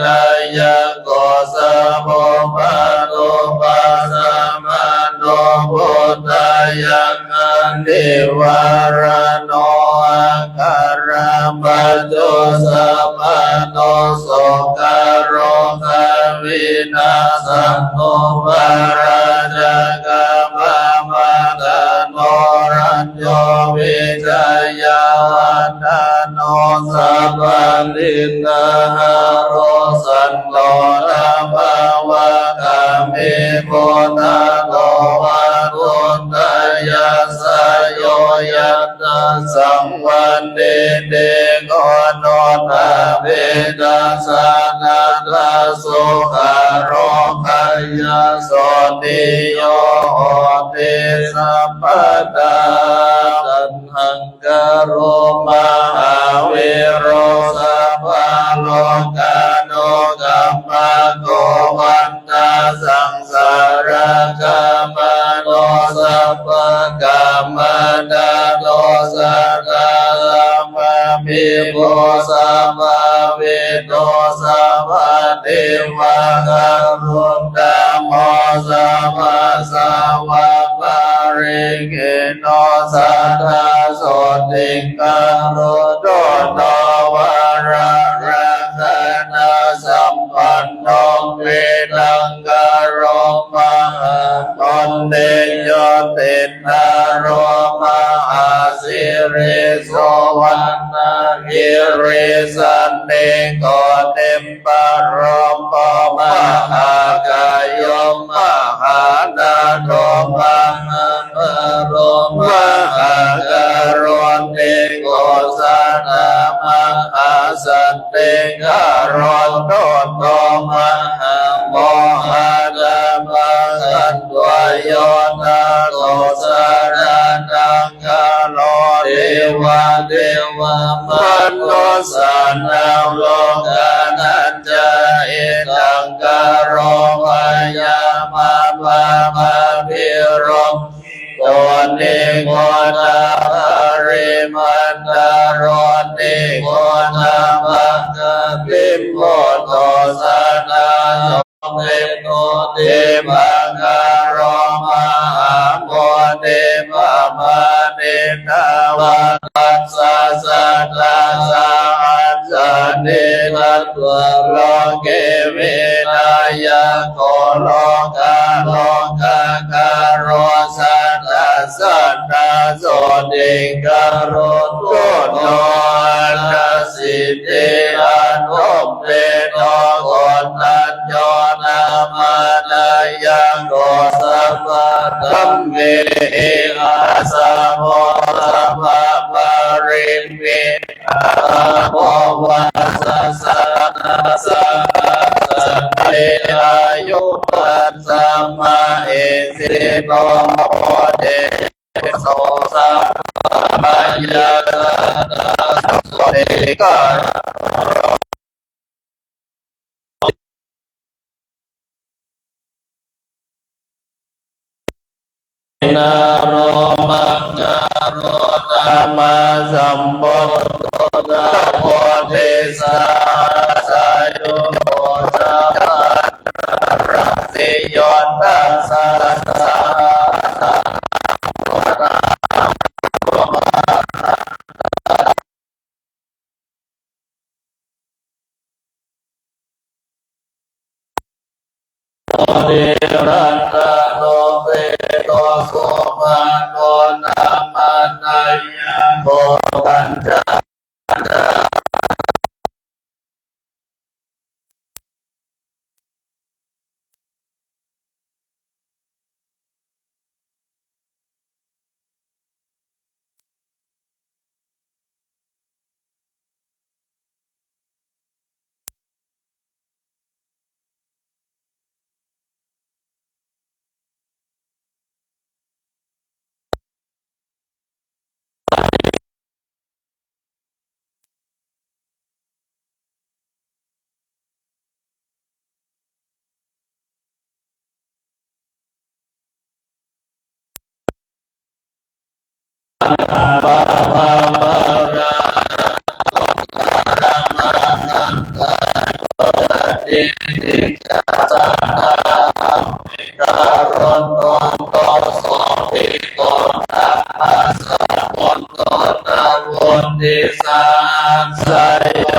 นะยะโกสัพพะโตปัสสะมะโนพุทธายังอันนิวารโนอาการะมัจโจสัพพะโนโสกโรคาวินาศโนปาราจากาปะมาตโนรัญโยวิจายาวันโนสัพพะลิตาหาโรสันโตนะภาวะกามิโพธาโตวะตุนตายาสโยยัตตะสังวันเดเดโกโนทาเวตัสสะนาทาสุขาโรคายาโสติโยโหติสัพพะตาตัณหังกโรมหาวิโรสัพพะโลกาโนกัมมะโกวันตาสังสารกัมมะโนสัพพะกัมมะตาโนสัพพะสัมมามิโพสัพพะเวโตสัพพะเทวะกรุณธัมโมสัพพะสาวะปาริเกโนสัทธาโสติกังโรโตโนวาระระคะนาสัมปันโนเวทังกโรมหาตนเดโยตินาโรมหาสิริโสวันนาคิริสันเนโกเตมปารมปมหากายมหานาโรมหาปารมหากรณเตโกสานามหาสันเตกรณโตโตมหาโมหะกามสันตวโยนาโตสารนังกาโลเทวะเทวะมนุสานังโลกานัจจาเอตังกโรวายามาภามาภิรมโตนิโกนาริมันตารนิโกนามังกปิโมโตสานาโย เมโตเตปังกโรมหาโมเตปะมาเนตาวะตัสสะสัตตะสะหัสสะเนตัตวะโลเกเวนายังโกโลกาโลกาการโรสัตตะสัตตะโสติกโรตุโนนัสสิเตอะนุเปโตโกตัญโยนามานายังโกสัพพะธัมเมอาสาโมสัพพะปาริมิอาโมวัสสะสัตตะสัพพะสัตเตอายุปัสสัมมาเอสิโตโมเดโสสัพพะยะตะโสเดกะนาโรมังกโรนามาสัมพุทโธโพธิสัสสะโยสัพพะรัสสิโยตัสสะสัเดรันตโนเวโตสุมาโนนามานายังโกตัญจปะปะปะระติติจัสสะการุณโตโตโสภิโกตัสสะพุทโตนะวุติสังสยโย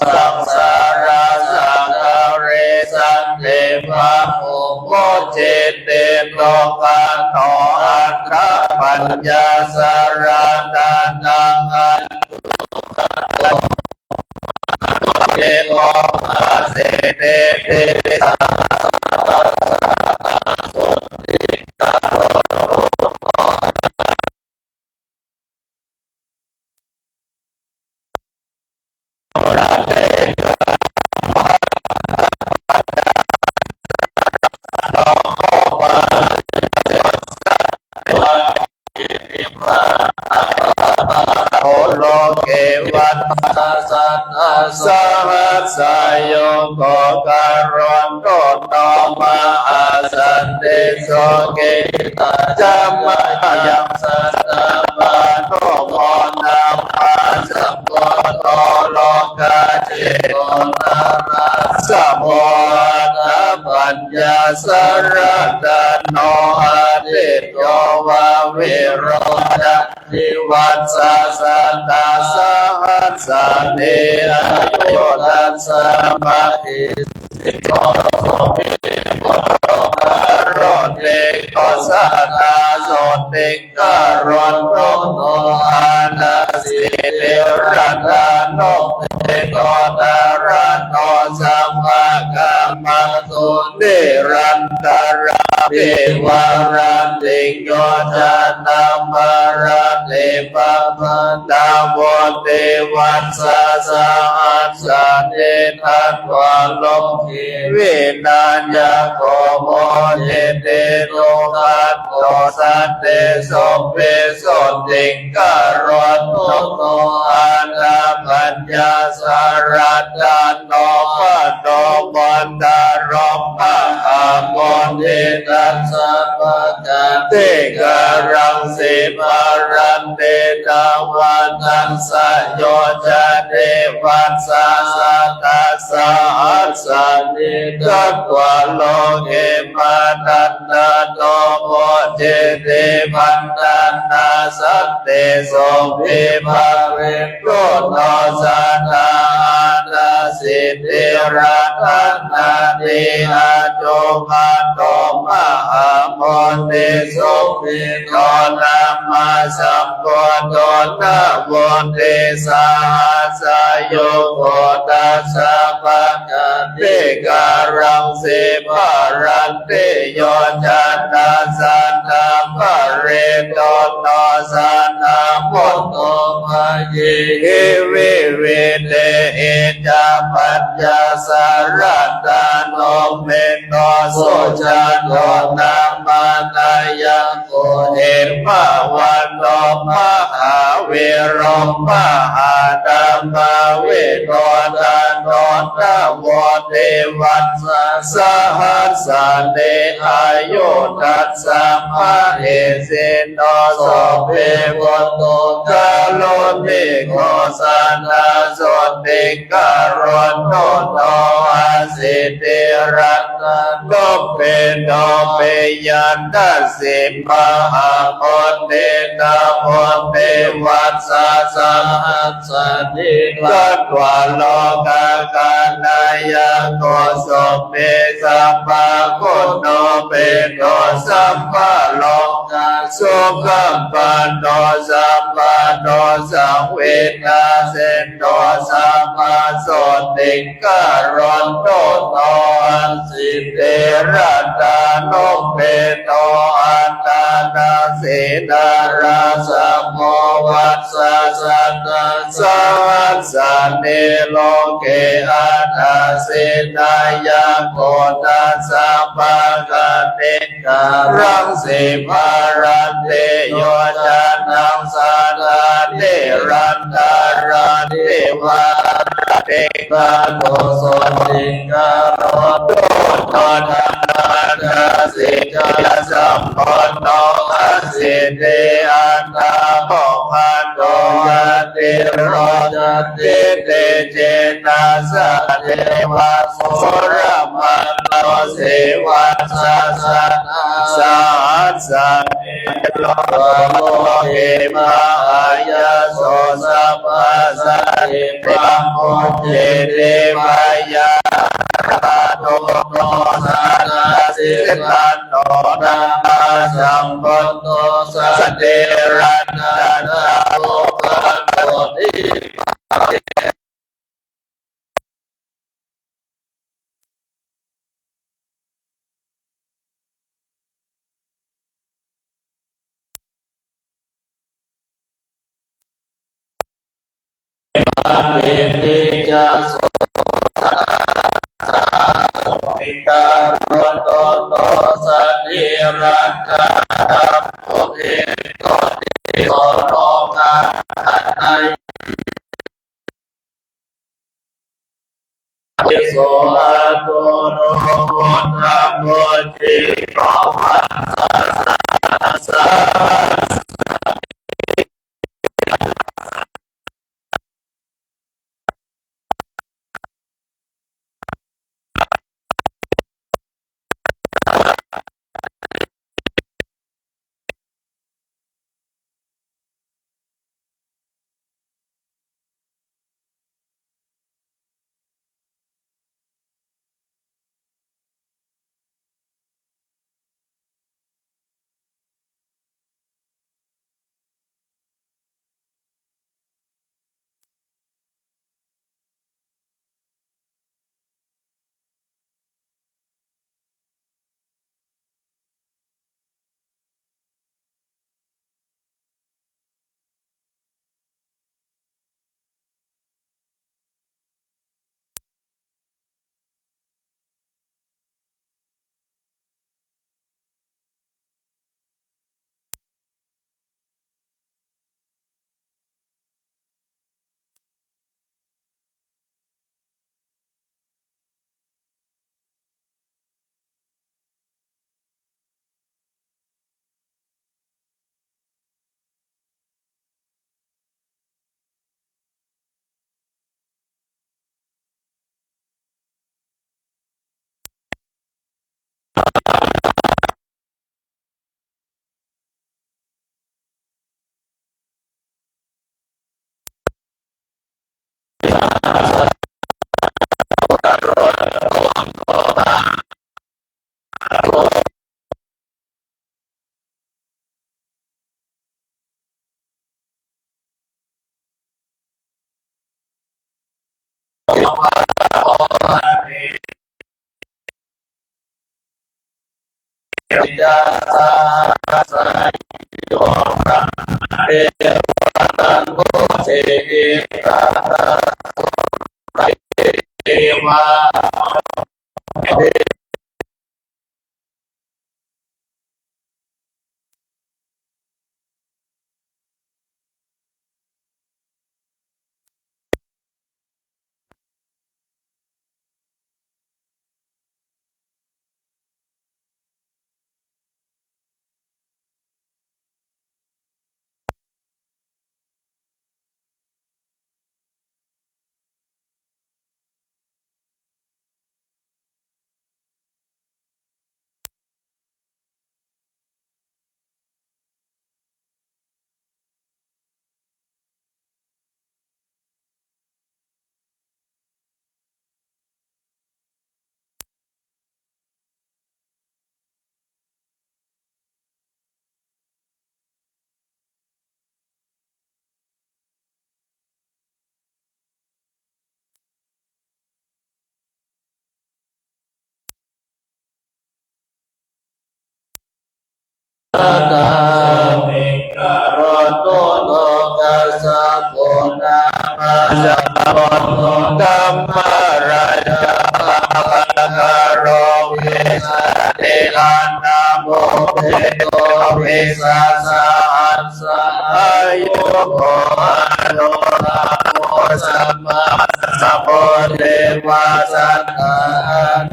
สังสาราสังฆาเรสันเทภะอุโมเจเตโลกาโตอัตถปัญญาสารนันตังอันเกโลมาเสเตเตสัโอโลเกวัตสัตตะสหัสสะโยโกการุณโตโตมาอาสันติโสเกตัจจมายังสัตตะปะโนโมนามาสัมพุทโธโลกาเจโกนาราสัมโมนะปัญญาสารดันโนอาทิโยวะวิโรจนิวัสสะสัตตะสหัสสะเนอายุตัสสะมะหิสิโกโสภิโกโรเตโกสัตตะโสติกโรนโตโนอานาสิเตระตาโนเตโกตาระโนสัมมากัมมังสุนิรันตระเทวารันติโยจันนามาระเทปะมันดาวเทวัสสะสหัสสะเนทัตวะโลกิวินัญญาโกโมเจเตโลกัสโตสัตเตโสเปโสติกโรตุโตอานาปัญญาสารดันโนปะโตมันดารมะอาโม เทตัสสะปะกะเตการังสิปารันเตตาวันตัสสะโยจะเทวัสสะสัตตัสสะอัสสะนิกัตวะโลเกมาตันตโตโมเจเตพันตันนาสัตเตโสภิภาเรโกโนสัตตานาสิทธิรัตนาติอาโจมาโตมหามนติสุภิโตนามาสัมโพโตนาวันติสาสาโยโกตัสสะปะกะเตการังสิภารันเตโยจันตาสันตาภเรโตโนสันตาโมโตภะเยวิเวเตเอจาปัญญาสารัตาโนเมโนโสจันโตนามานายังโกเอมะวันโนมหาเวโรมหาตัมมาเวโนทานโนนาโวเทวันสะหัสสะเนอายุทัสสะมะเอเสโนโสเภวโตกาโลเนโกสันนาโสติการุณโนโตอาสิเตรัตโนเปโนเปยันตัสสิมหามนเตนะโมเตวัสสะสัมหัสสะนิกัตวะโลกากานายโกสุเมสัมปะกุโนเปโนสัมปะโลกาสุขัมปันโนสัมปันโนสังเวนาเสนโนสัมมาโสติการุณโนโตอันสิเตระตาโนเปโตอันตานาเสนาราสัมโมวัสสะสัตตะสัสสะเนโลเกอาตาเสนายาโกตัสสะปะกะเตการังสิภารันเตโยจันตังสานาเนรันตาราเทวาเตกาโตโสติกาโรโตโนนานาสิกาสัมปันโนอาสิเตอันตาโมพันโตยติโรจติเตเจนาสะเทวะโสระมันโนเสวัสสะสันสัสสะเนโลโลเกมายาโสสัพพะสัพพะโมเจเตมายาโนโนสันนาสิลันโนนามาสัมปันโนสัตเตรันนานาโลกันโตติเตติจะโสติการุณโตโตสันนิรันดาโอเทโตติโสโลกาไนโสอาโตโนโมนะโมจิโรวันสัสสะ ยาสาสายโยมเอตังโกเทตาเทวาตาเมกะโรโตโลกัสสะโพนามาสัพพะโตธัมมาราชาภะคะโรเวสะเทลานาโมเปโตเวสะสะหัสสะอายุโกอาโนนาโมสัมมาสัพพะเทวาสัตตา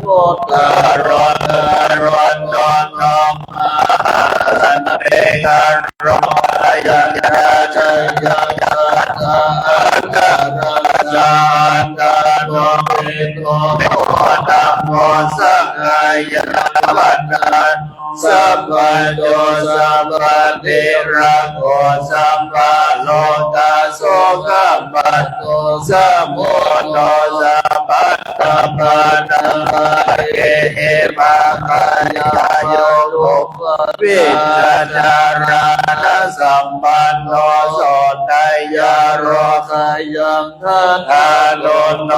นุตตะโรโรโนโนสันเตการโรยัญญาชัยยัญญาอันตระสันตโนเปโตธัมโมสังฆายะวันนันสัพพะโตสัพพะเทระโกสัมมาโลกัสโสกัมปันโตสัมโมโนสัพพะตัมปะนังเอมะขายาโยตุวิจารณะสัมปันโนโสตยาโรคายังทันทาโลโน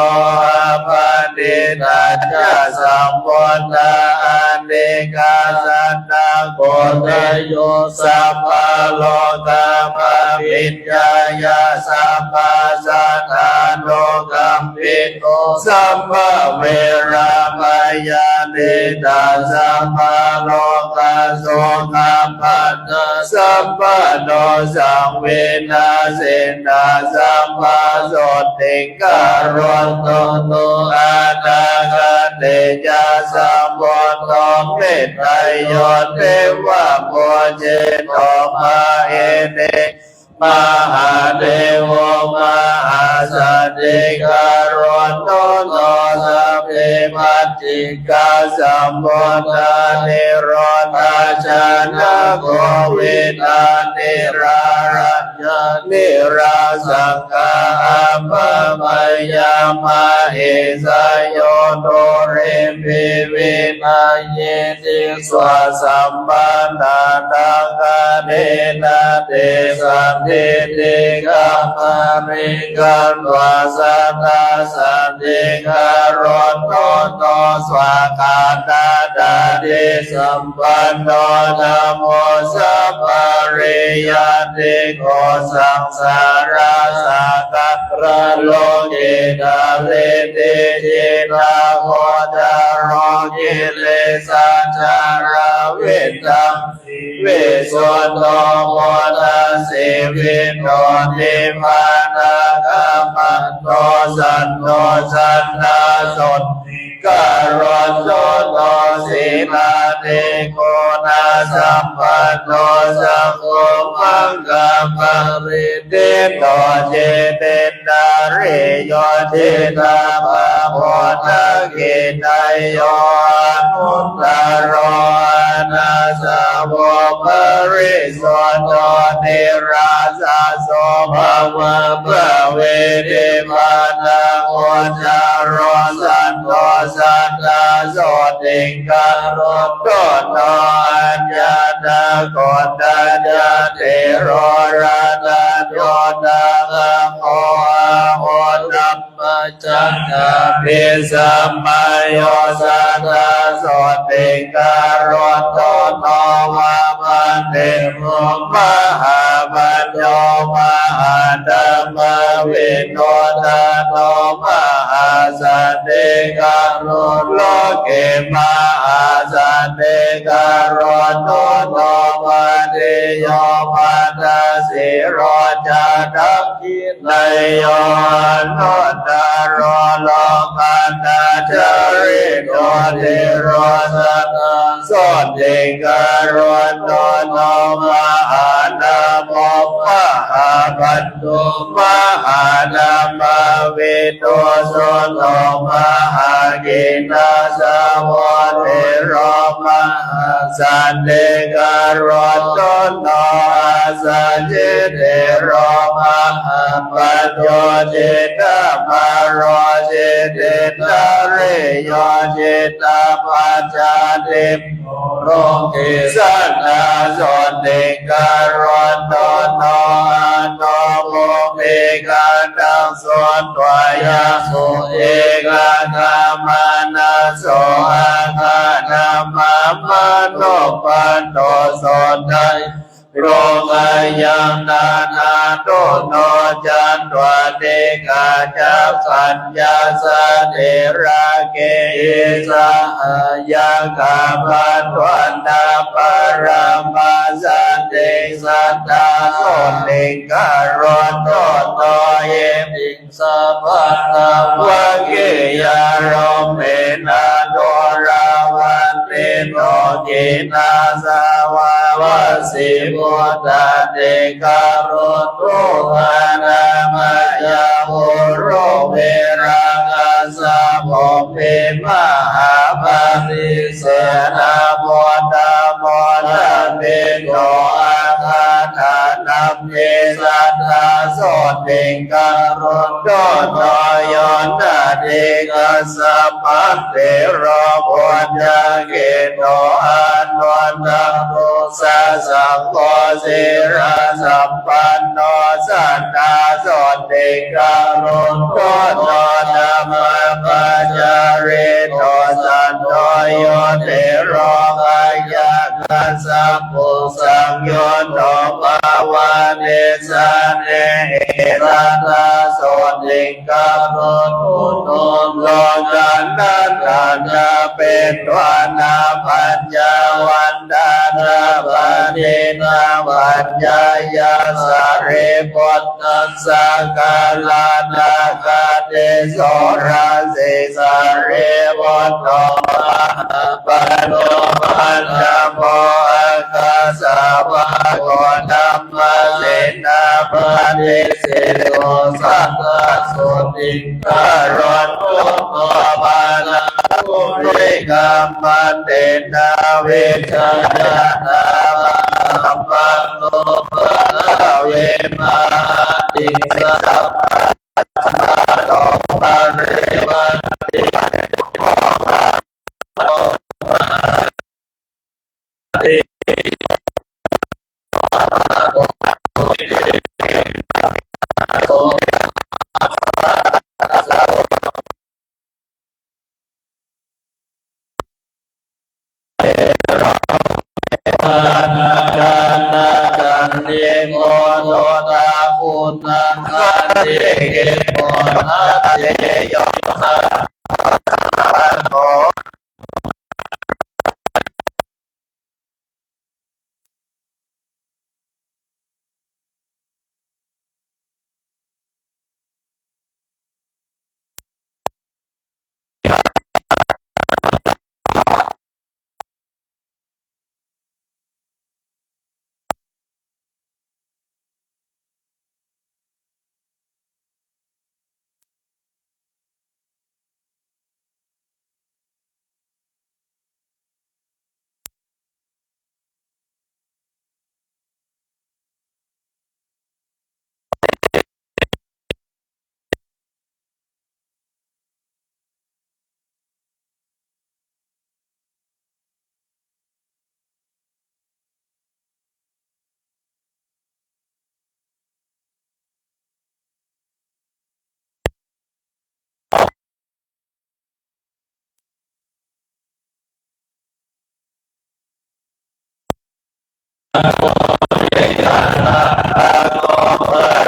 ภะเดนะจะสัมพุทธะอเนกาสันตโกตโยสัพพะโลกามวิญญายาสัพพะสังฆาโลกัมปิโตสัมภเวรามายาเนตาสัพพะโลกาโสกัมปันนสัมปโนสังเวนัสเสนาสัมภะโสติการุณโตโนอานาคเตจาสัมพุทโธเมตไตโยเทวะโมเจโตมาเอเนมหาเทโวมหาสัตติการุณโตโนสัพเพมัจจิกาสัมพุทธานิโรธาชนะโกวินานิรารัญญานิราสังฆาภะมายามะเอสยโยโตเรปิวินาเยติสวะสัมปันนาตังกะเนนะเตสันติติกัมภะริกันวาสัตตาสันติการุณโตโตสวากาตาดาดิสัมปันโนนะโมสัพพะริยติโกสังสาราสักกะระโลกิตาเลติจินาโหตโรกิเลสัจจาราวิตังเวสุนโตโมทัสสิวินโนติมานะกัมมันโตสันโตสันนาสนการุณโตโตสีนาเตโกนาสัมปันโนสังโฆมังคัมปริเตโตเจเตนาริโยเทตาภา โพธกิตโยนุตตโรนาสาวกปริสุทธโธนิราสาโสภวะพระเวทิมานาโอจารสันโตสันตาโสติงการุตโตโนอัญญาณโกฏญาเทโรรานาโยนาโมโหตัมมจันทาภิสัมมาโยสัตตาโสติงการุตโตโนวามันเตมุมหาบัญโยมหาธัมมวินโนทโนมหาสันติการุณโลเกมหาสันติการุณโนโนมาติโยมาตาสิโรจาดักขินายโยโนตโรโลกันตาจาริโนเทโรสัตสดเดการุณโนโนมหานาโมมหาปันโตมหานามาเวโตโสโนมหากินาสาวเทโรมหาสันเดการุณโนโนสัจเจเทโรมหาปัญโยเจตมารโรเจเตตาเรโยเจตปัจจาติโรเกสันนาโสติการุณโนโนโนโมเมกันตังสวนตวายาสุเอกาธรรมานาโสอาคานามามาโนปันโตสนไทโรมายังนานาโตโนจันตวเดกาจัปสัญญาสเทระเกสะยังกาปันตวันดาปรมาสันเตสัตตาโสติการุณโตโตเยปิงสัพพะวะเกยารมเมนาโดราวันเตโนกินาสาวาวสิมุตตะเตการุณโตหานามายาโหโรเวรังอาสาโมเปมหาปาริเสนาโมตโมตเตโตอาคาธานัมเยสัทธาโสติการุณโตโนโยนาเดกัสสะปัตเตโรปุญญเกโตอันวันตังโตสะสังโฆสิราสัมปันโนสัตตาโสติการุณโตโนธัมมปัจจาริโตสันโตโยเทโรกายาคัสสะปุสังโยโนภาวะเนสะเนรัตตาโสติการุณพุทโธโลกันนันทันจะเป็นวานาปัญญาวันดานาปัญญนาปัญญายาสาเรปุตตสังกาลานาคาเตโสราเสสาเรปุตโตปันโนปัญญโมอาคาสาวะโกธัมมะเสนาปะเนเสโสสัตตะโสติการุณโตโมปานาภูริกัมมันเตนาเวชยานาปังโนปะเวมาติสัพพะโตปะเรวันตินากันเนโมโนตาปุณังคันเตเกโมนาเตโยนาโต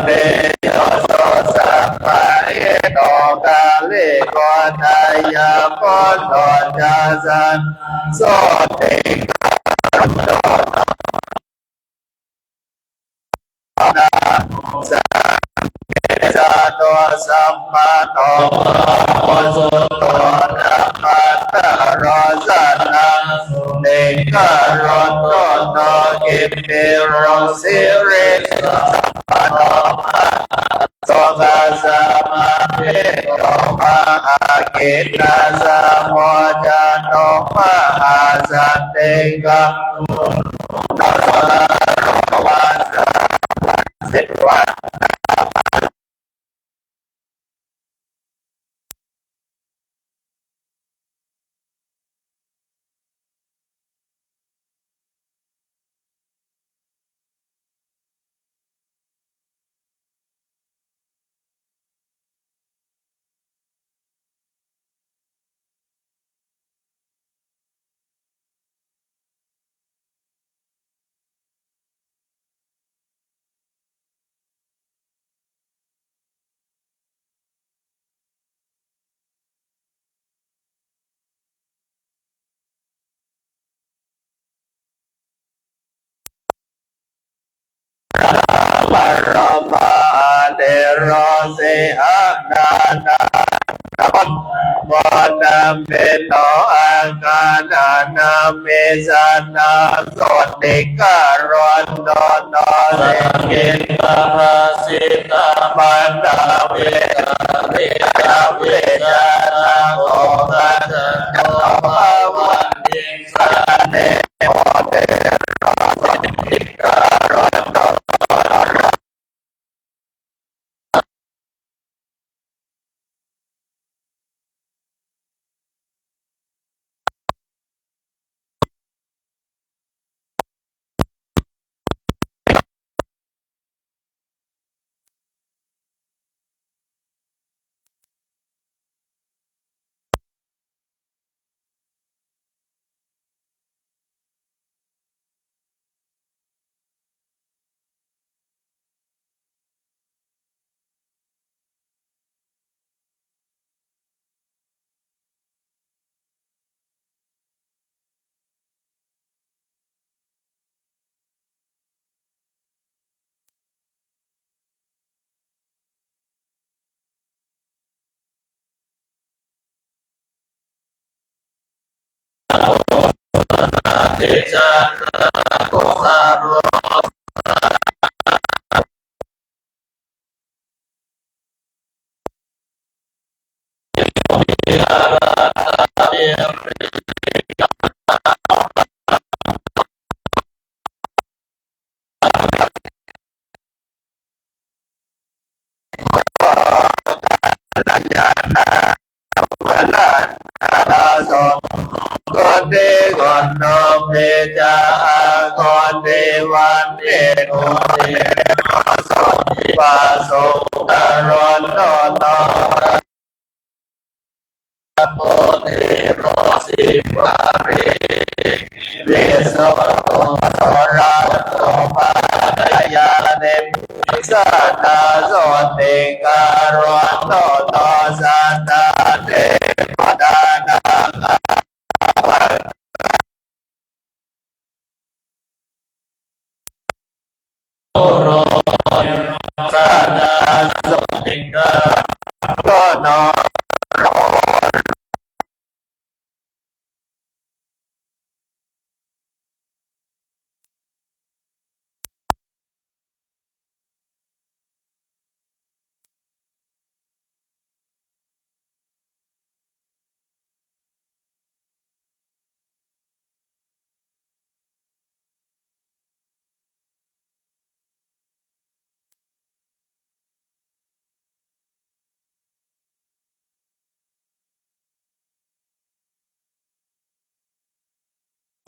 เดโยโสสัพพะเอโตกาเลโกทายาโกโตจาสันโสติจาตัวสัมมาโตโอสุโตนะปัตตะโรสันนังเนกะโรโตโนกิปิโรสิริสัพพะโนโสกาสะมาเทโตมะอาเกตัสสะโมจาโนมะอาสันเตกะตัสสะโรวาสะสิวะปรมาเดโรเสอะนานาวันนามเปโตอาการานาเมสานาโสติการันโนโนเสกิตาสิตามันดาเวเรกาเวจานาโกตัสโตภาวันติสันเนโอเตระสติการันโนเตชะโกสาโรเวลานาสงก่อนเดก่อนนมเดจาก่อนเดวันเดโกเดสติปาโสกรณโนโนโพเทโรสิปาริเวสโสโสราโสปาญาเนมิสานาโสติการันโนโนสันตาเตปดานาโอโรสานาโสติการันโน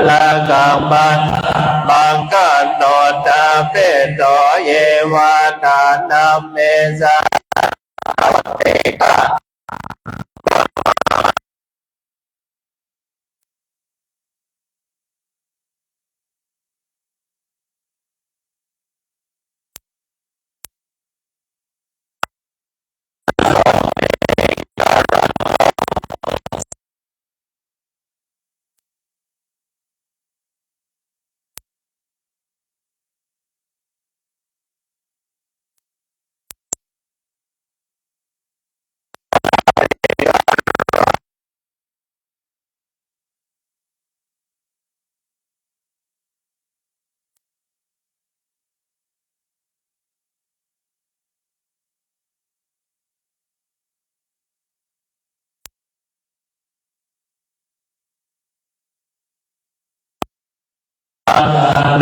ลากังบังกันโตตาเปโตเยวานานาเมสาเตกะ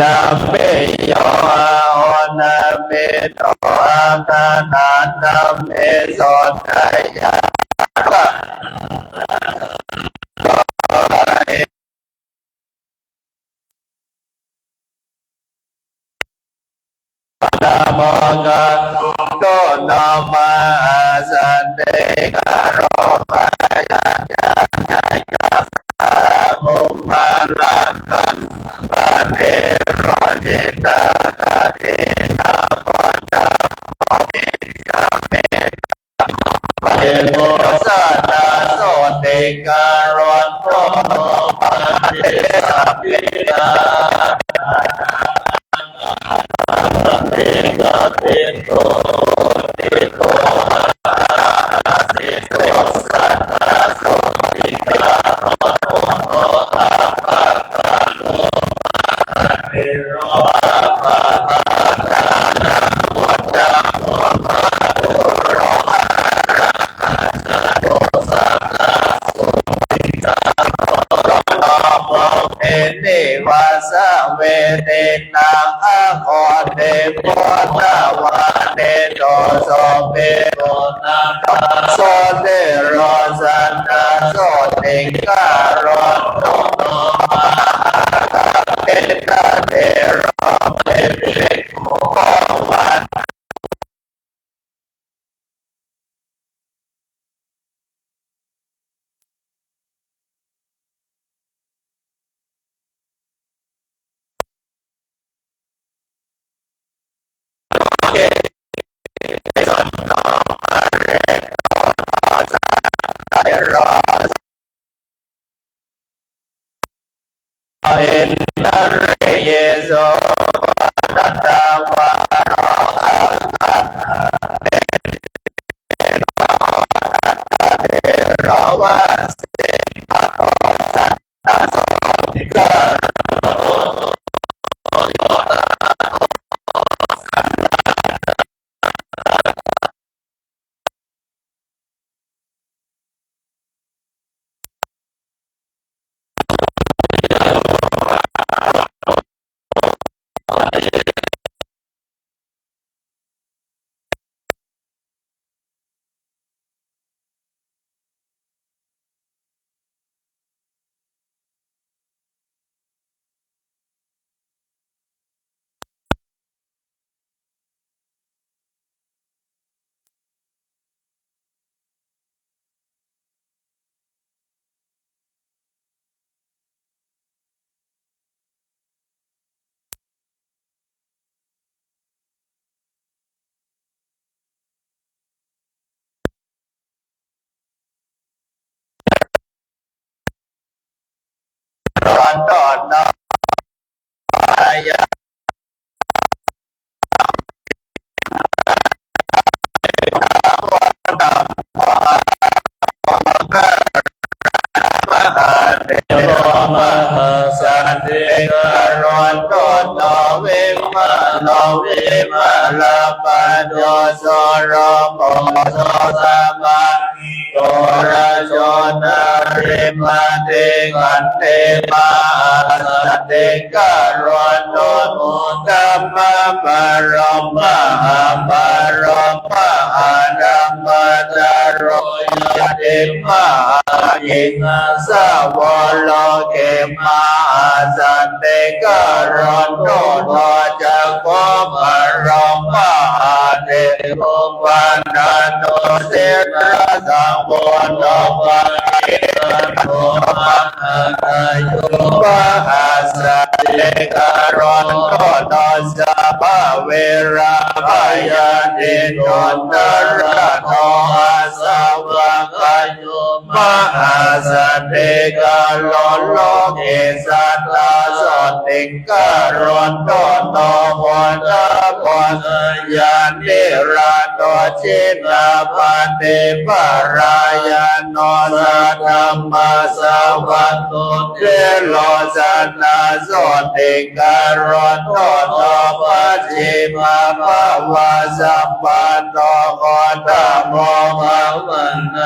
นาเมโยอนาเมโตอานานาเมโสทายานะโมกัสโตนะมาสันเดกโรปายาญาญามุมาลังกังปะเทโรจิตาเทนะปัญญาเมกะเมปะเทโมสัตตะโสติการันโตปะเทสัพพิตาเอกเตโตเตโตสิโตสัตตะโสติการันโตอาปะปะโลเทโรปะปะนะวัฏฏะโมมาโตโรโตสัตตะโสติการันโตโมเทนิวาสเวเตนะอะโคเตโพธาวะเตโตโสเปโตนะโสเตโรสันตะโสติการันโตโนมาเตตะเตโรเตปิโกวันรอเอ็นนาเรเยโสตัตตาวะโรโรวะสิปะโตสัตตะโสติการ้อนตอนนอยามหาเทโรมหาสันติการันโตโนเวมาโนเวมาลาปะโดโสโรโมโสสัมมาโตระโชนาริมาเตกันเตมาสันติการันโตมุตตมะปะรมะปะรมะอานัมมะจารโรยะเตมะยิงสาวโลเกมาสันติการันโตโตจักโกปะรมะเตโกวันนันโตเสระสังโฆโตปะเกโตมะหายุปะหัสสะเตการันโตโตสัพพเวราภายานิโนตระโตอาสาวะกายุมหาสันติการันโลเกสัตตาสติการันโตโตวันตะวันยานิราโตชินาปันติปารายโนสัทธัมมาสวัตตุเทโลสันนาโสติการันโตโตปัจฉิมาภวะสัมปันโตโคตโมภวันน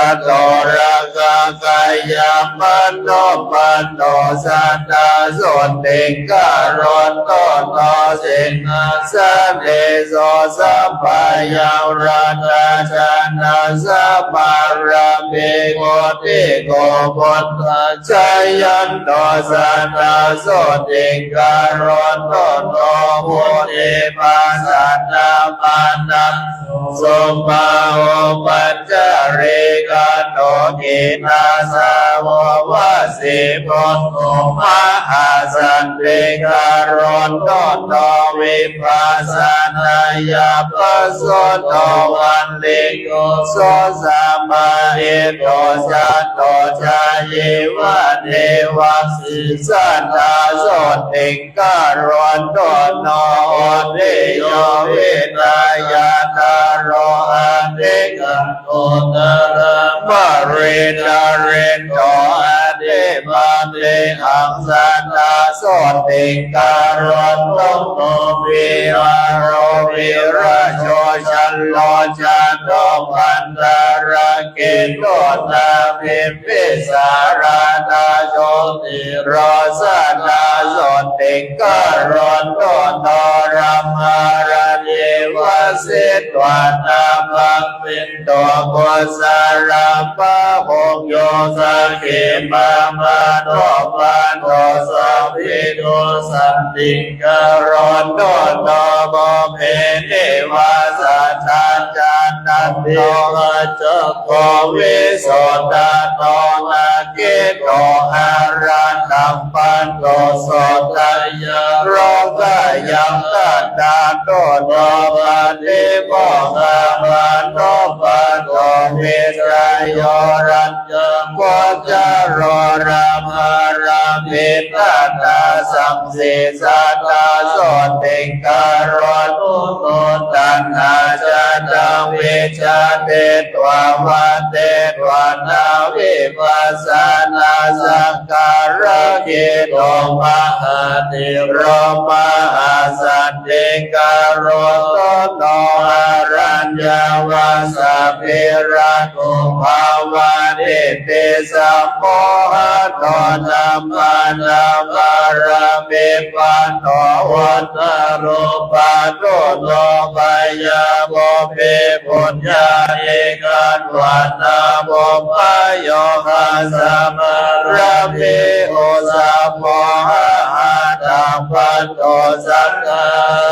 าโตระกะกา ยามันโนปันโนสัตตาส่วนเด็กการอนต้นต่อสิงสันเดโสสัพพายาราตาชนะสัพพารามเโกติโกบุตตะชัยยันโตสัตตาส่วนเด็กการอนต้นต่อบุตรปัสสัตตาปานังสมมาโอปัจจาริกาโตกินาสาววาสิปุตโตมหาสันติการอนต้นต่อวิปัสสนายาปัสสโตวันลิโกโสสัมมาเอโตจัตโตชายเยวะเทวะสิสัตตาโสติการอนต้นต่อเดโยวิทายาตาโรอันเดกันโตตระมะเรตาเรนโตอันเดมาเตหังสัตตาโสติการอนต้นต่อวิวารโรวิราชโชชันโลจันโตปันตาระเกโตนาภิปิสาราตาโชติโรสัตตาโสติการอนต้นต่อรัมมาราเยวะสิตวานาภังปินโตโกสาราปะหงโยสังเขมามาโนปันโตสัพพิโตสันติการอนต้นต่อบ่เพเนวาสัจจาจันตันโตจักโกวิโสตโตนาเกโตอารันตัมปันโตโสตยะโรกายังตันตาโตโนปันติโมหะมันโนปันโตเวสายโยรัญญังโกจารรามารามเมตตาสัมเสสัตตาโสติการอนตุโตตัณหาจาตังเวชาเตตวาวันเตตวานาวิปัสสนาสังการะเกโตมหาติโรมหาสันติการอนตุโตอารัญญาวาสัพเพระตุภาวะเนเตสัมโมหะโตนัมมานามารามิปันโตวัตตารุปันโตโนปายาโมเปปุญญาเอกันวัตตาโมปายโยหาสัมมารามิโอสัมโมหะตัมปันโตสังฆั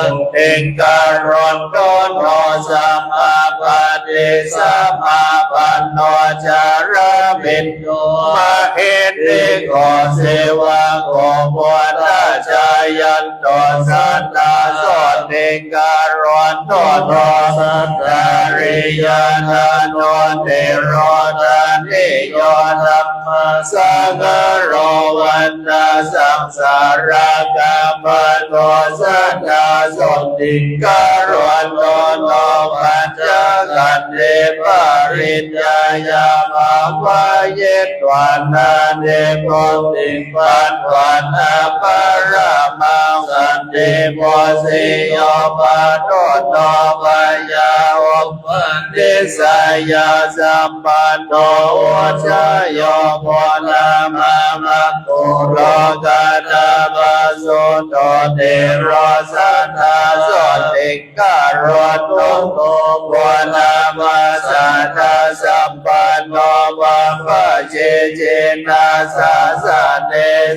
งเอกการอนโตโนสัมมาปฏิสัมมาปันโนจาระมินโยมะเอติโกเสวะโกปุตตะชายันโตสัตตาโสติการอนโตโนสัตตาริยานาโนเตโรตันติโยธัมมาสังฆโรวันตาสังสารกรรมโตสัตตาโสติการอนโตโนปัญจกันเดปริญญายามาวะเยตวันนาเดโพติปันวันนาปรามังสันติโพสิโยปะโตโนปยาอุปนิสัยยาสัมปันโนวัชโยโพนามามะโกโลกานามาสุโตเตโรสัทธาโสติการอนโตโตโพนามาสัทธาสัมปันโนวัมปะเจเจนะสาสะเน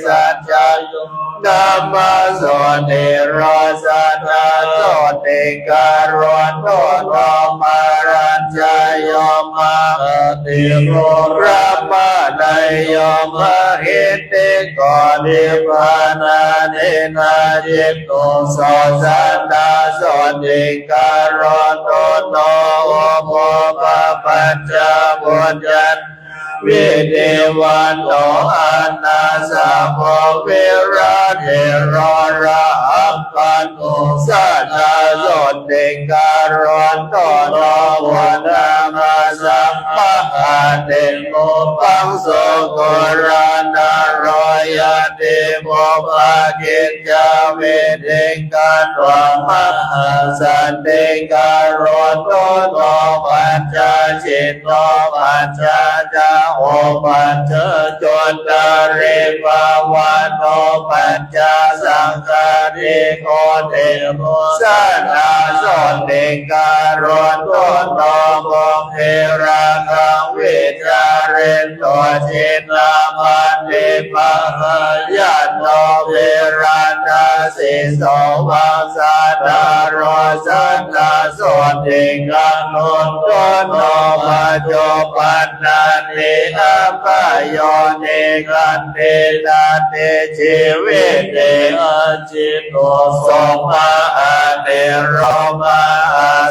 สัจจายุนามาโสติโรสัทธาโสติการอนโตโนมารัญจายโยมาติโรรามาไนโยมาหิติโกนิพพานาเนนาจิตโตโสสัตตาโสติการอนโตโนโอโมปะปัญจบุญญัตวิเดวันโตอานาสาโพวิราเทโรระอัปปันโตสัตตาโสติการอนโตโนวนามาสัมปะหาเตโมปังโสโกรานาโรยติโมภะกิจจาเวเดกันวามหาสันติการอนโตโนปัญจจิตโตปัญจจา โอปัญจโจตเรภาวะโนปัญจสังฆาริโกเทโมสันนาสนเดการนโตโนโมเทระกังวิจาเรนโตจิตนามันเดปะหายาโนเวรานาสิโสวังสาดารสันนาสนเดการนโตโนมาโจปันนานิอัปปโยเนกันเตนาเตชีวิตเตอจิตโตสมาเนโรมา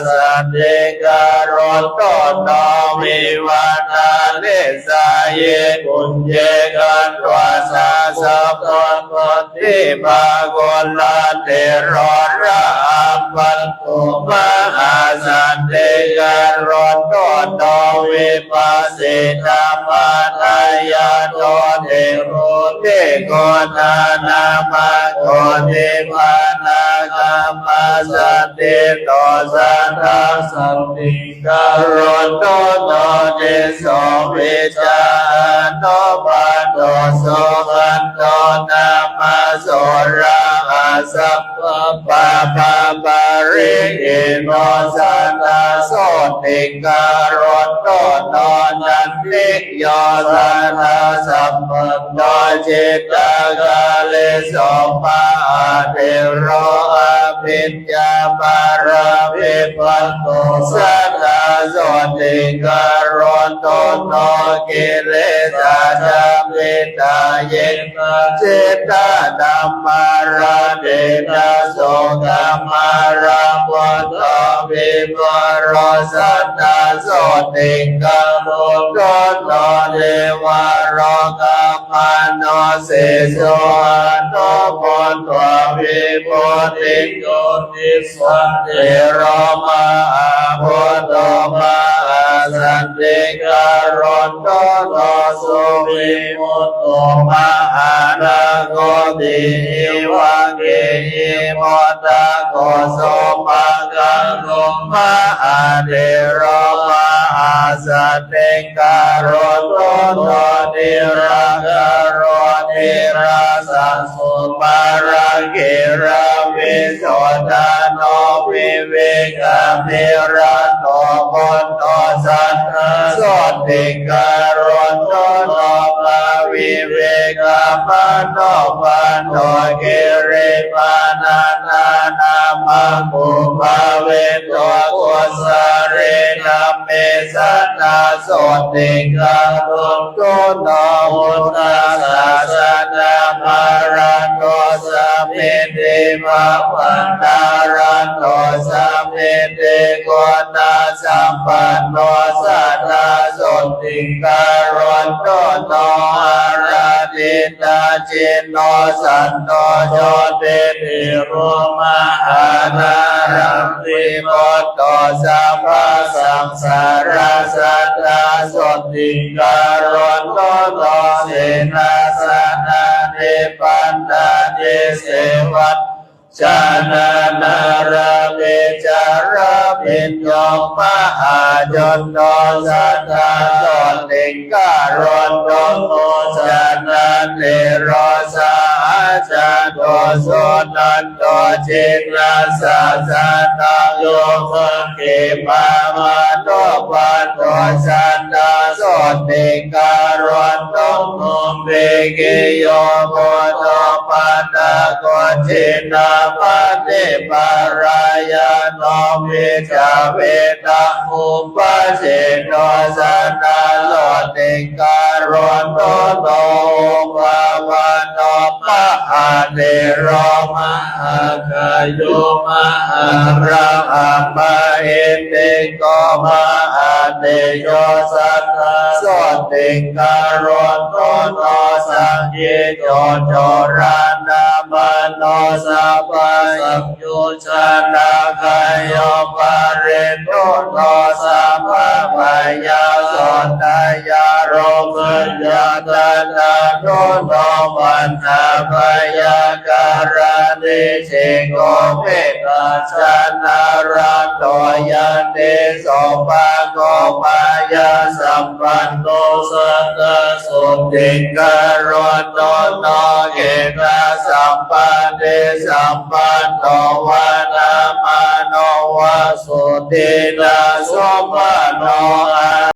สันเดการนโตโนวิวัฒนาเลสายเยกุญเจกันตวาสาสัพพะปฏิภาโกลาเทโรระอัปปันตุมหาสันเดการนโตโนวิปัสสิธรรมายาโตเทโรเทโกนานามาโกเทปานาคัมมาสันเตโตสันทังสัมมิการนโตโนเทโสวิจาโนปันโตโสกันโตนามาโสระอาสัพพะปะปะปะริอิโนสันนาโสติการนโตโนนันติโยสันนาสัพพะโนจิตตกาเลโสปะเทโรอภิญญาปาราภิปันโตสันนาโสติการนโตโนกิเลสาจามิตาเยนะจิตตาธัมมาราเดนะโสกัมมาราปุตตะวิปโรสันนาโสติกาโลโกโนเดวะโรกัมมาโนเสโสโนปุตตะวิปุติโกติสันเทโรมาพุทโธมาสันติการนโตโนสุวิมุตโตมหานาโกติอิวังเกหิโมตะโกโสปังกังโลมหาเทโรมหาสันติการนโตโนติระการนติระสังสุมารังเกระวิโสทานโนวิเวกามิระโตมนโตสันนาโสติการนโตโนภาวิเวกาปันโนปันโนกิริปานานานามาปุภาเวโตกุสเรนะเมสันนาโสติการนโตโนมุตตาสานามารันโตสัมมิติภาวันตารันโตสัมมิติโกนาสัมปันโนสัตตาโสติการนโตโนอาราติตาจินโนสันโตโยติปิโรมหานารัมติโมตโตสัพพะสังสาราสัตตาโสติการนโตโนเสนาสนะเนปันดาเนเสวัตชานานาราเมจาราปิญโยมหาจนโนสัตตาโสติการนโตโนชานาเนโรสาจาโตโสนันโตจิตนาสาสานาโยมเกปามาโนปันโตสันนาโสติการนโตโนเบเกโยโมโนปันนาโกจินาปฏิปารายาโนวิจาเวตามุปะเสโนสันนาโสติการนโตโนภาวะโนมหาเทโรมหากายโยมหาระหัมมะเอติโกมหาเตโยสัทธาโสติการนโตโนสังเยโจโจรานามาโนสัพพะสัมโยชนะกายโยปาเรโตโนสัพพะปายาสนตายาโรมยาตาโตโนปัญ นนาพยาการานิเชโกเมตาชนารันโตยันเตโสปะโกปายาสัมปันโตสัตตสุติการุณโตโนเกตาสัมปันเตสัมปันโตวานามาโนวสุตินาสมโน